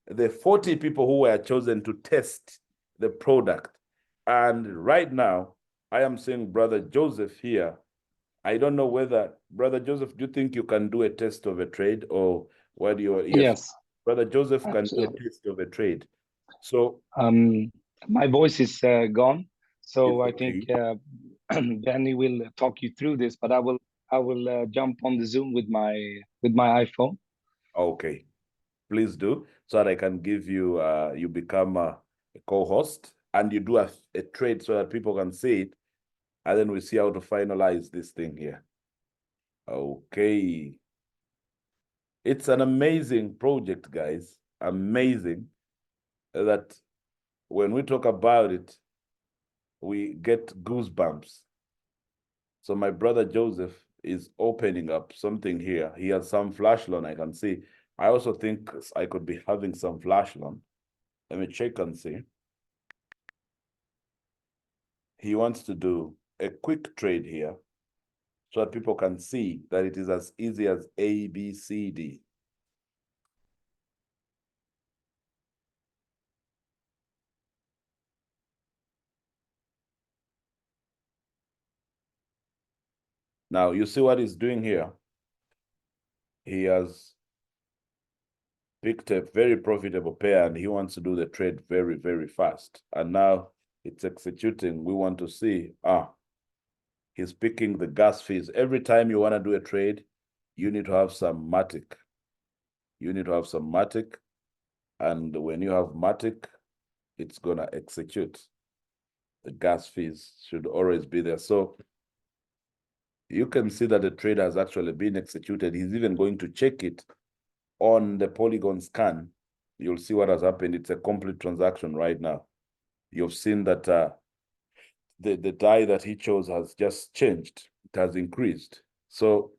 the 40 people who were chosen to test the product. And right now, I am seeing Brother Joseph here. I don't know whether, Brother Joseph, do you think you can do a test of a trade, or what do you? Yes, Brother Joseph can do a absolutely. test of a trade. So My voice is gone, so I it's think okay. Benny will talk you through this, but I will jump on the Zoom with my iPhone. Okay, please do, so that I can give you, you become a co-host and you do a trade so that people can see it, and then we see how to finalize this thing here. Okay. It's an amazing project, guys. Amazing that when we talk about it, we get goosebumps. So my brother Joseph is opening up something here. He has some flash loan, I can see. I also think I could be having some flash loan. Let me check and see. He wants to do a quick trade here so that people can see that it is as easy as A, B, C, D. Now, you see what he's doing here? He has picked a very profitable pair and he wants to do the trade very, very fast. And now it's executing. We want to see, he's picking the gas fees. Every time you want to do a trade, you need to have some Matic. You need to have some Matic. And when you have Matic, it's going to execute. The gas fees should always be there. So you can see that the trade has actually been executed. He's even going to check it on the Polygon scan. You'll see what has happened. It's a complete transaction right now. You've seen that the die that he chose has just changed. It has increased. So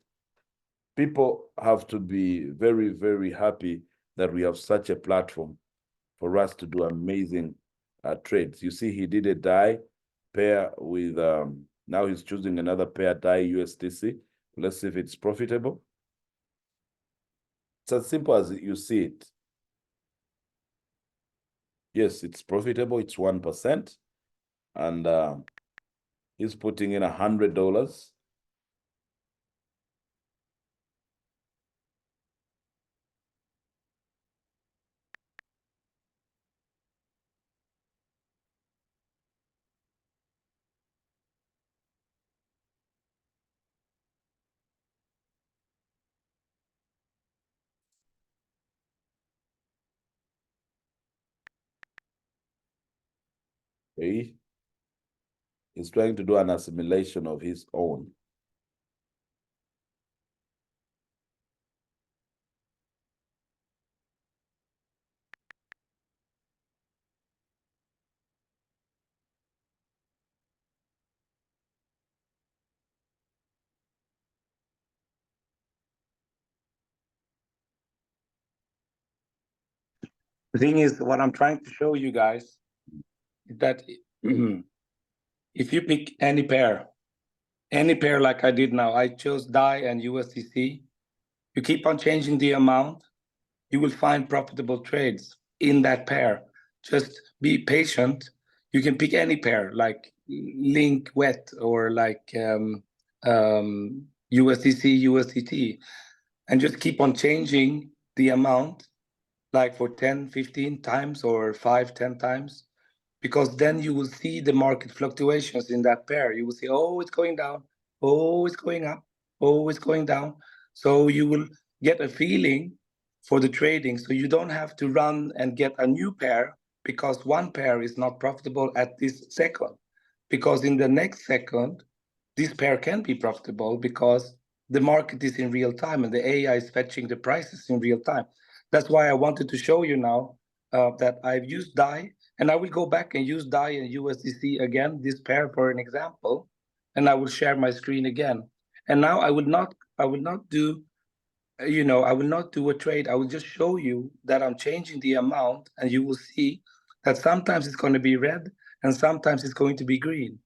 people have to be very, very happy that we have such a platform for us to do amazing trades. You see, he did a die pair with, now he's choosing another pair die USDC. Let's see if it's profitable. It's as simple as you see it. Yes, it's profitable. It's 1%. And he's putting in $100. Okay. He's trying to do an assimilation of his own. The thing is, what I'm trying to show you guys is that if you pick any pair like I did now, I chose DAI and USDC, you keep on changing the amount, you will find profitable trades in that pair. Just be patient. You can pick any pair like Link Wet or like USDC, USDT, and just keep on changing the amount like for 10, 15 times or 5, 10 times, because then you will see the market fluctuations in that pair. You will see, oh, it's going down, oh, it's going up, oh, it's going down. So you will get a feeling for the trading. So you don't have to run and get a new pair because one pair is not profitable at this second. Because in the next second, this pair can be profitable because the market is in real time and the AI is fetching the prices in real time. That's why I wanted to show you now that I've used DAI, and I will go back and use DAI and USDC again, this pair for an example, and I will share my screen again. And now I will not do, I will not do a trade. I will just show you that I'm changing the amount, and you will see that sometimes it's going to be red and sometimes it's going to be green.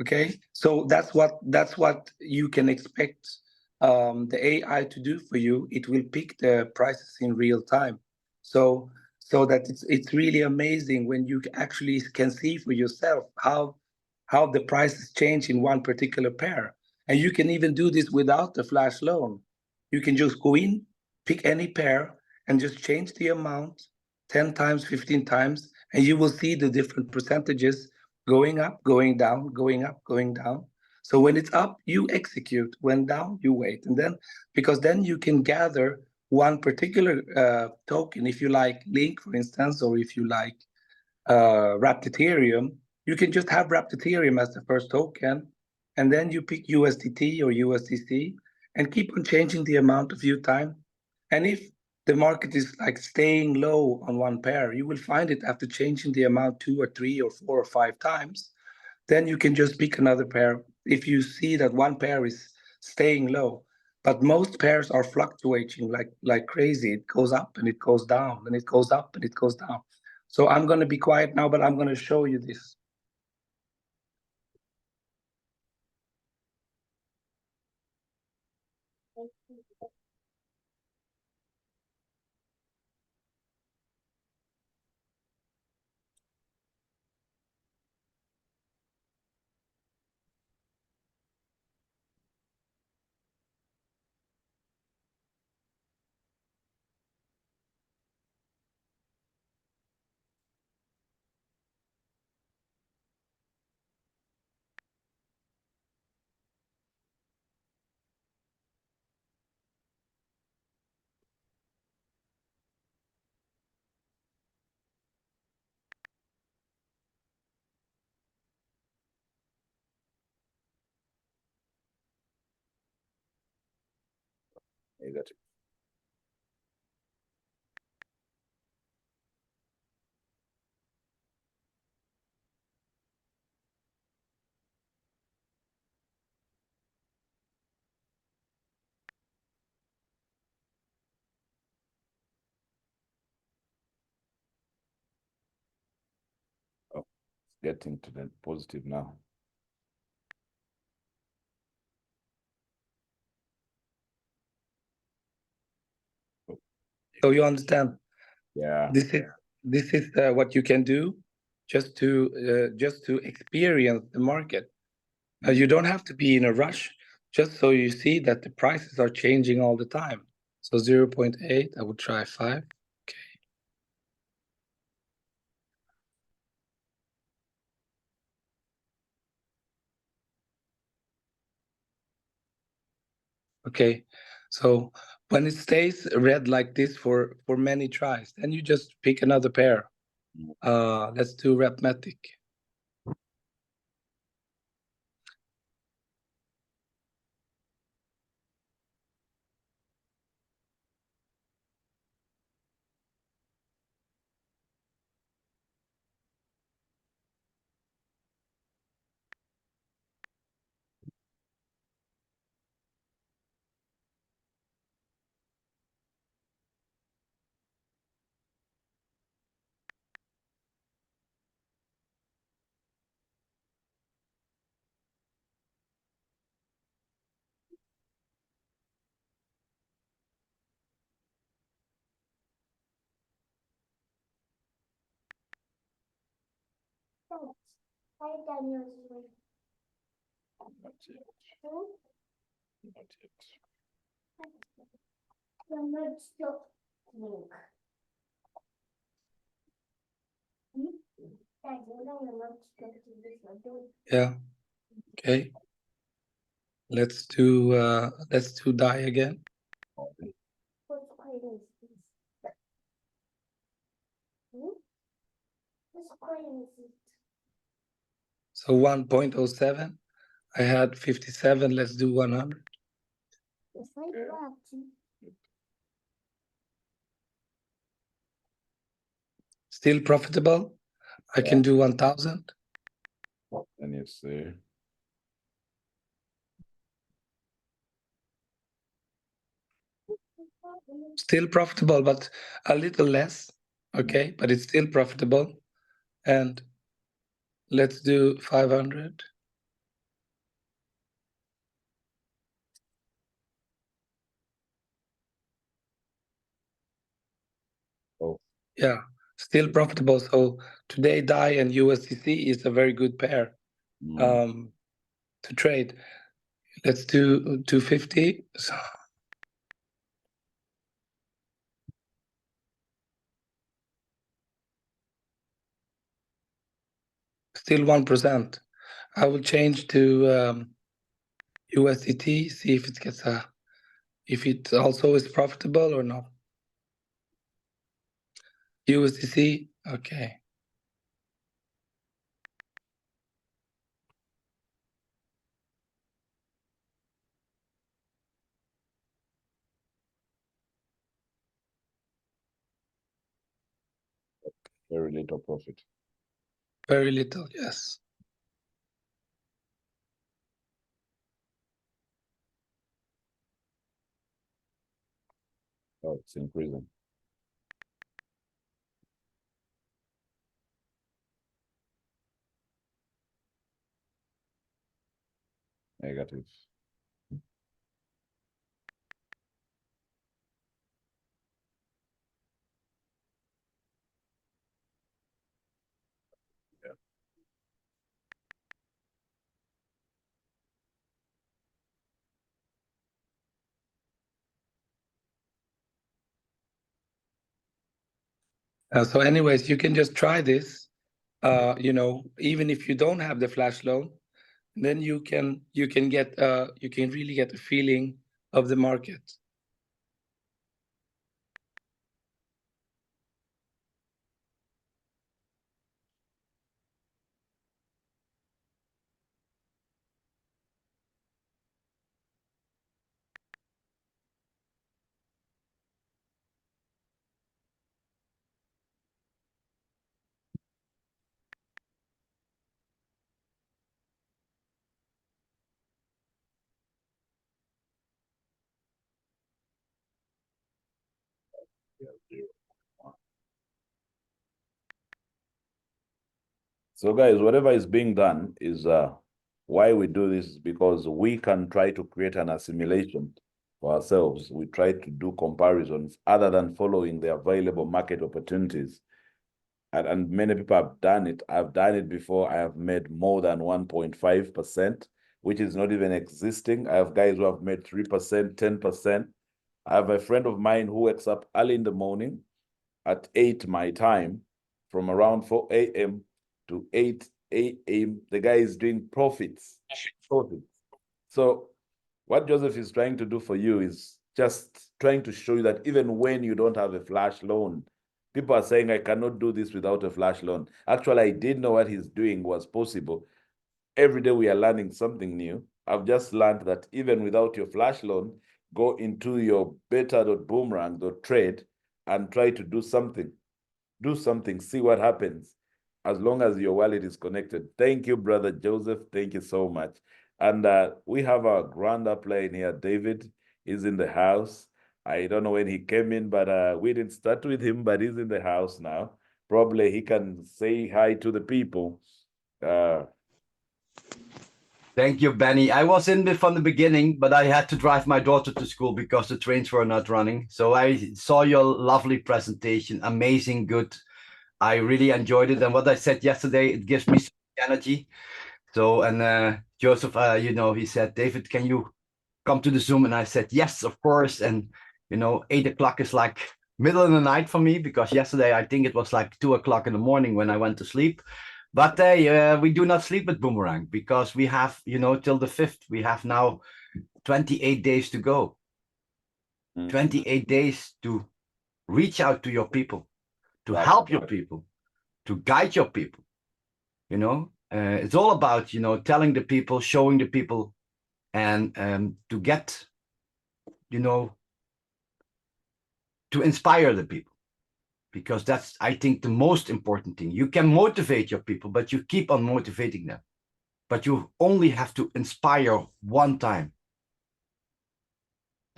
Okay, so that's what you can expect the AI to do for you. It will pick the prices in real time. So that it's really amazing when you actually can see for yourself how the prices change in one particular pair. And you can even do this without the flash loan. You can just go in, pick any pair, and just change the amount 10 times, 15 times, and you will see the different percentages going up, going down, going up, going down. So when it's up, you execute. When down, you wait. And then, because then you can gather one particular token, if you like Link, for instance, or if you like Wrapped Ethereum, you can just have Wrapped Ethereum as the first token, and then you pick USDT or USDC and keep on changing the amount a few times. And if the market is like staying low on one pair, you will find it after changing the amount 2 or 3 or 4 or 5 times. Then you can just pick another pair if you see that one pair is staying low. But most pairs are fluctuating like crazy. It goes up and it goes down, and it goes up and it goes down. So I'm going to be quiet now, but I'm going to show you this. I got it. Oh, it's getting to the positive now. So you understand? Yeah. This is what you can do just to experience the market. You don't have to be in a rush, just so you see that the prices are changing all the time. So 0.8, I would try 5. Okay. Okay, so when it stays red like this for many tries, then you just pick another pair. Let's do Repmatic. Not yet. Not yet. Yeah. Okay. Let's do DAI again. Okay. So 1.07. I had 57. Let's do 100. Still profitable. I can do 1,000. And you see. Still profitable, but a little less. Okay, but it's still profitable. And let's do 500. Oh. Yeah, still profitable. So today DAI and USDC is a very good pair to trade. Let's do 250. So still 1%. I will change to USDT, see if it gets if it also is profitable or not. USDC, okay. Very little profit. Very little, yes. Oh, it's increasing. Negative. So anyways, you can just try this, you know, even if you don't have the flash loan, then you can get you can really get a feeling of the market. So guys, whatever is being done is why we do this is because we can try to create an assimilation for ourselves. We try to do comparisons other than following the available market opportunities. And many people have done it. I've done it before. I have made more than 1.5%, which is not even existing. I have guys who have made 3%, 10%. I have a friend of mine who wakes up early in the morning at 8 my time, from around 4 a.m. to 8 a.m. The guy is doing profits. So what Joseph is trying to do for you is just trying to show you that even when you don't have a flash loan, people are saying, I cannot do this without a flash loan. Actually, I didn't know what he's doing was possible. Every day we are learning something new. I've just learned that even without your flash loan, go into your beta.boomerang.trade and try to do something. Do something, see what happens, as long as your wallet is connected. Thank you, Brother Joseph. Thank you so much. And we have our grand player in here, David. He's in the house. I don't know when he came in, but we didn't start with him, but he's in the house now. Probably he can say hi to the people. Thank you, Benny. I was in from the beginning, but I had to drive my daughter to school because the trains were not running. So I saw your lovely presentation. Amazing, good. I really enjoyed it. And what I said yesterday, it gives me energy. So, and Joseph, you know, he said, David, can you come to the Zoom? And I said, yes, of course. And, you know, 8 o'clock is like middle of the night for me, because yesterday, I think it was like 2 o'clock in the morning when I went to sleep. But we do not sleep with Boomerang, because we have, you know, till the 5th, we have now 28 days to go. 28 days to reach out to your people, to help your people, to guide your people. You know, it's all about, you know, telling the people, showing the people, and to get, you know, to inspire the people, because that's, I think, the most important thing. You can motivate your people, but you keep on motivating them, but you only have to inspire one time.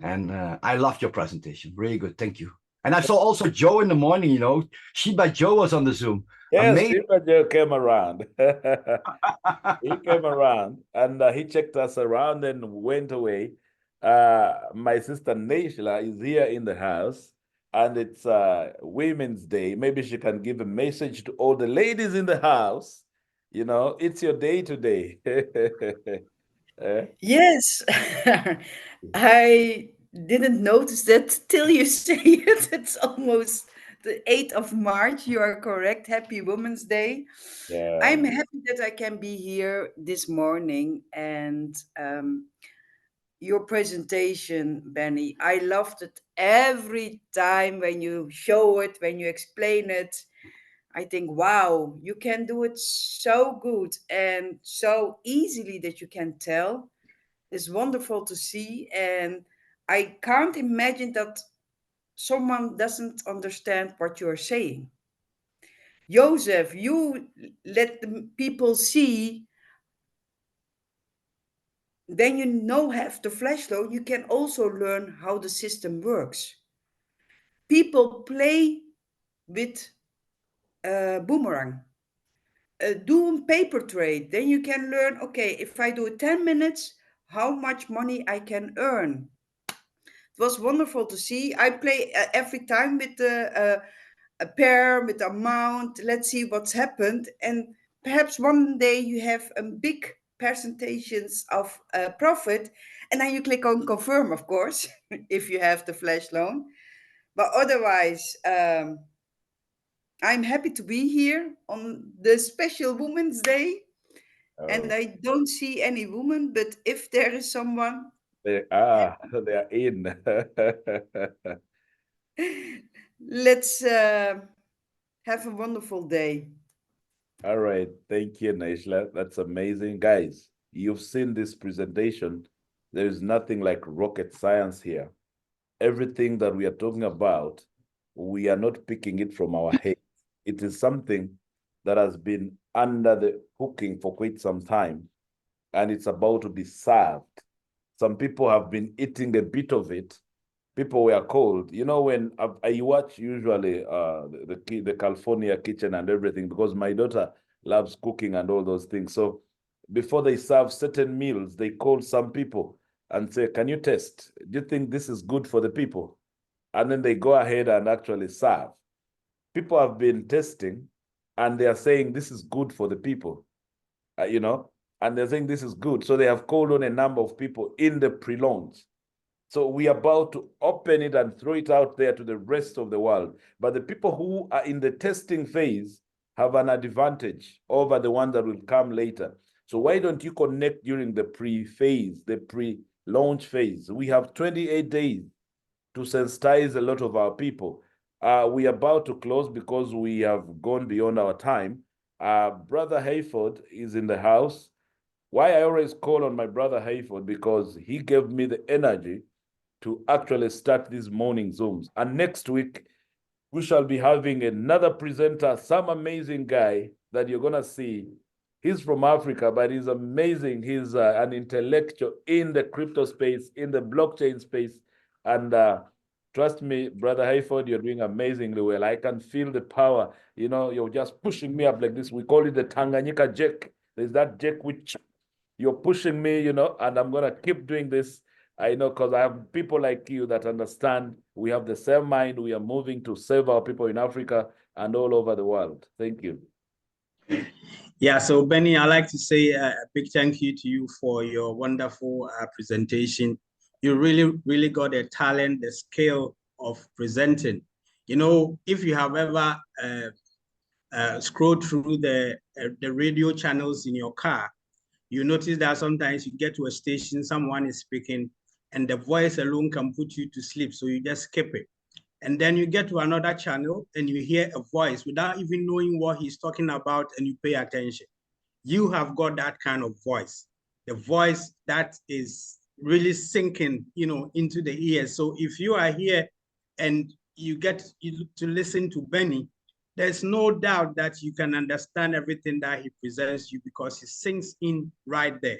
And I loved your presentation. Really good. Thank you. And I saw also Joe in the morning, you know, Shiba Joe was on the Zoom. Yes, Amazing. Shiba Joe came around. He came around and he checked us around and went away. My sister Neishla is here in the house, and it's Women's Day. Maybe she can give a message to all the ladies in the house. You know, it's your day today. Yes, I didn't notice that till you say it. It's almost the 8th of March. You are correct. Happy Women's Day. Yeah. I'm happy that I can be here this morning, and your presentation, Benny. I loved it every time when you show it, when you explain it. I think, wow, you can do it so good and so easily that you can tell. It's wonderful to see. And I can't imagine that someone doesn't understand what you're saying. Joseph, you let the people see, then you know have the flash load, you can also learn how the system works. People play with boomerang. Do a paper trade, then you can learn, okay, if I do 10 minutes, how much money I can earn. It was wonderful to see. I play every time with a pair, with amount. Let's see what's happened. And perhaps one day you have a big percentages of profit. And then you click on confirm, of course, if you have the flash loan. But otherwise, I'm happy to be here on the special Women's Day. And Oh, I don't see any woman, but if there is someone, they are in. let's have a wonderful day. All right. Thank you, Naishla. That's amazing. Guys, you've seen this presentation. There is nothing like rocket science here. Everything that we are talking about, we are not picking it from our head. It is something that has been under the cooking for quite some time, and it's about to be served. Some people have been eating a bit of it. People were cold. You know, when I watch usually the California kitchen and everything, because my daughter loves cooking and all those things. So before they serve certain meals, they call some people and say, can you test? Do you think this is good for the people? And then they go ahead and actually serve. People have been testing and they are saying this is good for the people, you know, and they're saying this is good. So they have called on a number of people in the pre-launch. So we are about to open it and throw it out there to the rest of the world. But the people who are in the testing phase have an advantage over the one that will come later. So why don't you connect during the pre-phase, the pre-launch phase? We have 28 days to sensitize a lot of our people. We are about to close because we have gone beyond our time. Brother Hayford is in the house. Why I always call on my brother Hayford, because he gave me the energy to actually start these morning Zooms. And next week, we shall be having another presenter, some amazing guy that you're going to see. He's from Africa, but he's amazing. He's an intellectual in the crypto space, in the blockchain space. And trust me, Brother Hayford, you're doing amazingly well. I can feel the power. You know, you're just pushing me up like this. We call it the Tanganyika jack. There's that jack which you're pushing me, you know, and I'm going to keep doing this. I know, because I have people like you that understand we have the same mind. We are moving to save our people in Africa and all over the world. Thank you. Yeah, so Benny, I'd like to say a big thank you to you for your wonderful presentation. You really got a talent, the skill of presenting. You know, if you have ever scrolled through the radio channels in your car, you notice that sometimes you get to a station, someone is speaking, and the voice alone can put you to sleep, so you just skip it. And then you get to another channel and you hear a voice without even knowing what he's talking about, and you pay attention. You have got that kind of voice, the voice that is really sinking, into the ears. So if you are here and you get to listen to Benny, there's no doubt that you can understand everything that he presents you, because he sinks in right there.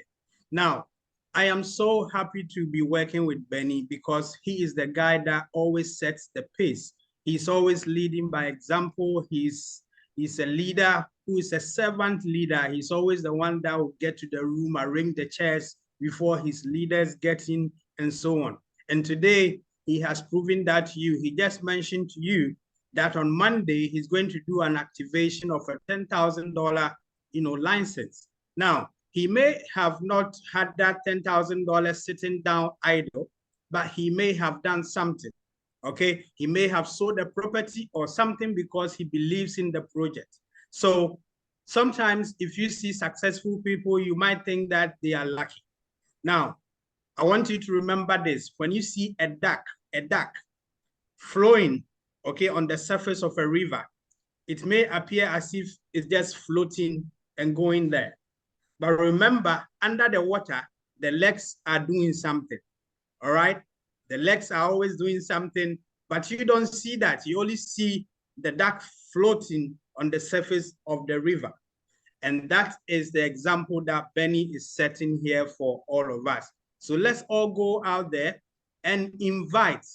Now, I am so happy to be working with Benny, because he is the guy that always sets the pace. He's always leading by example. He's a leader who is a servant leader. He's always the one that will get to the room, arrange the chairs before his leaders get in, and so on. And today, he has proven that to you. He just mentioned to you that on Monday, he's going to do an activation of a $10,000, license. Now, he may have not had that $10,000 sitting down idle, but he may have done something. Okay, he may have sold a property or something because he believes in the project. So sometimes if you see successful people, you might think that they are lucky. Now, I want you to remember this. When you see a duck flowing, okay, on the surface of a river, it may appear as if it's just floating and going there. But remember, under the water, the legs are doing something, all right? The legs are always doing something, but you don't see that. You only see the duck floating on the surface of the river. And that is the example that Benny is setting here for all of us. So let's all go out there and invite.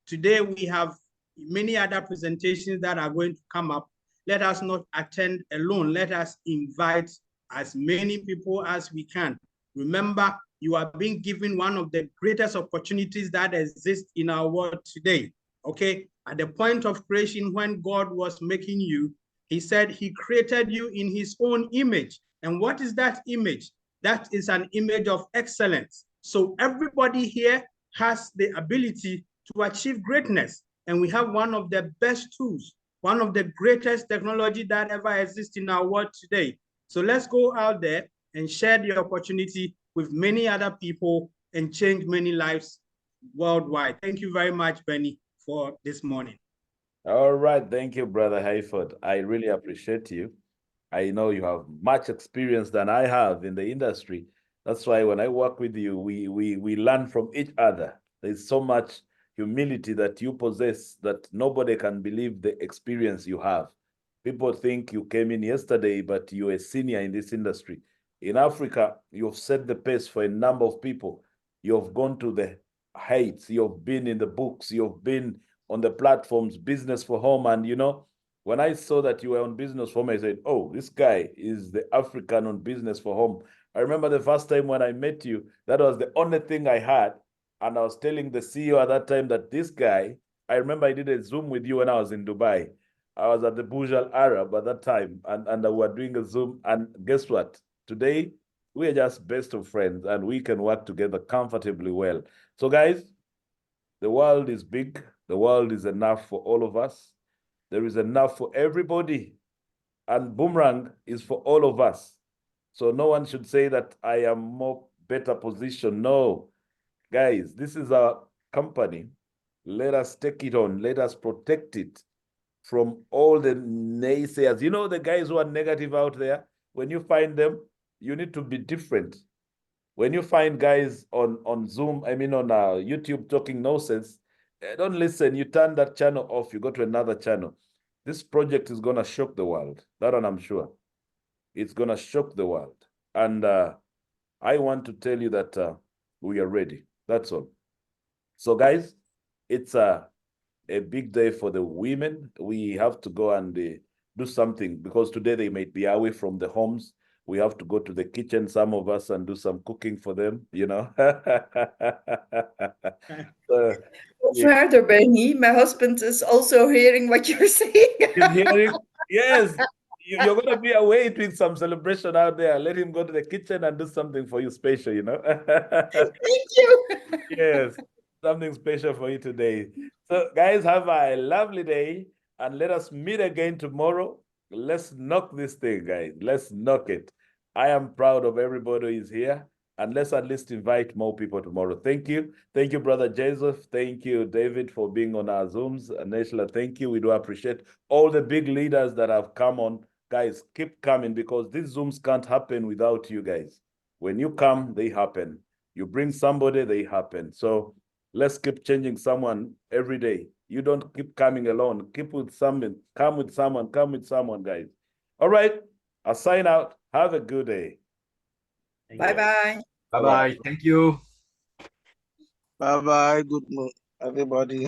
Today we have many other presentations that are going to come up. Let us not attend alone. Let us invite as many people as we can. Remember, you are being given one of the greatest opportunities that exist in our world today, okay? At the point of creation, when God was making you, he said he created you in his own image. And what is that image? That is an image of excellence. So everybody here has the ability to achieve greatness. And we have one of the best tools, one of the greatest technology that ever exists in our world today. So let's go out there and share the opportunity with many other people and change many lives worldwide. Thank you very much, Benny, for this morning. All right. Thank you, Brother Hayford. I really appreciate you. I know you have much experience than I have in the industry. That's why when I work with you, we learn from each other. There's so much humility that you possess that nobody can believe the experience you have. People think you came in yesterday, but you're a senior in this industry. In Africa, you've set the pace for a number of people. You've gone to the heights. You've been in the books. You've been on the platforms, Business for Home. And, when I saw that you were on Business for Home, I said, oh, this guy is the African on Business for Home. I remember the first time when I met you, that was the only thing I had. And I was telling the CEO at that time that this guy, I remember I did a Zoom with you when I was in Dubai. I was at the Burj Al Arab at that time, and we were doing a Zoom. And guess what? Today, we are just best of friends, and we can work together comfortably well. So, guys, the world is big. The world is enough for all of us. There is enough for everybody. And Boomerang is for all of us. So no one should say that I am more better positioned. No. Guys, this is our company. Let us take it on. Let us protect it from all the naysayers. The guys who are negative out there, when you find them, you need to be different. When you find guys on Zoom, on YouTube talking nonsense, don't listen. You turn that channel off. You go to another channel. This project is going to shock the world. That one I'm sure. It's going to shock the world. And I want to tell you that we are ready. That's all. So, guys, it's a big day for the women. We have to go and do something because today they might be away from the homes. We have to go to the kitchen, some of us, and do some cooking for them, Further, Benny, my husband is also hearing what you're saying. He's hearing, yes, you're going to be away doing some celebration out there. Let him go to the kitchen and do something for you special, Thank you. Yes, something special for you today. So, guys, have a lovely day, and let us meet again tomorrow. Let's knock this thing, guys. Let's knock it. I am proud of everybody who is here. And And let's at least invite more people tomorrow. Thank you. Thank you, Brother Joseph. Thank you, David, for being on our Zooms. Neshla, thank you. We do appreciate all the big leaders that have come on. Guys, keep coming because these Zooms can't happen without you guys. When you come, they happen. You bring somebody, they happen. So let's keep changing someone every day. You don't keep coming alone. Keep with someone. Come with someone. Come with someone, guys. All right. I'll sign out. Have a good day. Bye-bye. Bye-bye. Thank you. Bye bye. Good morning, everybody.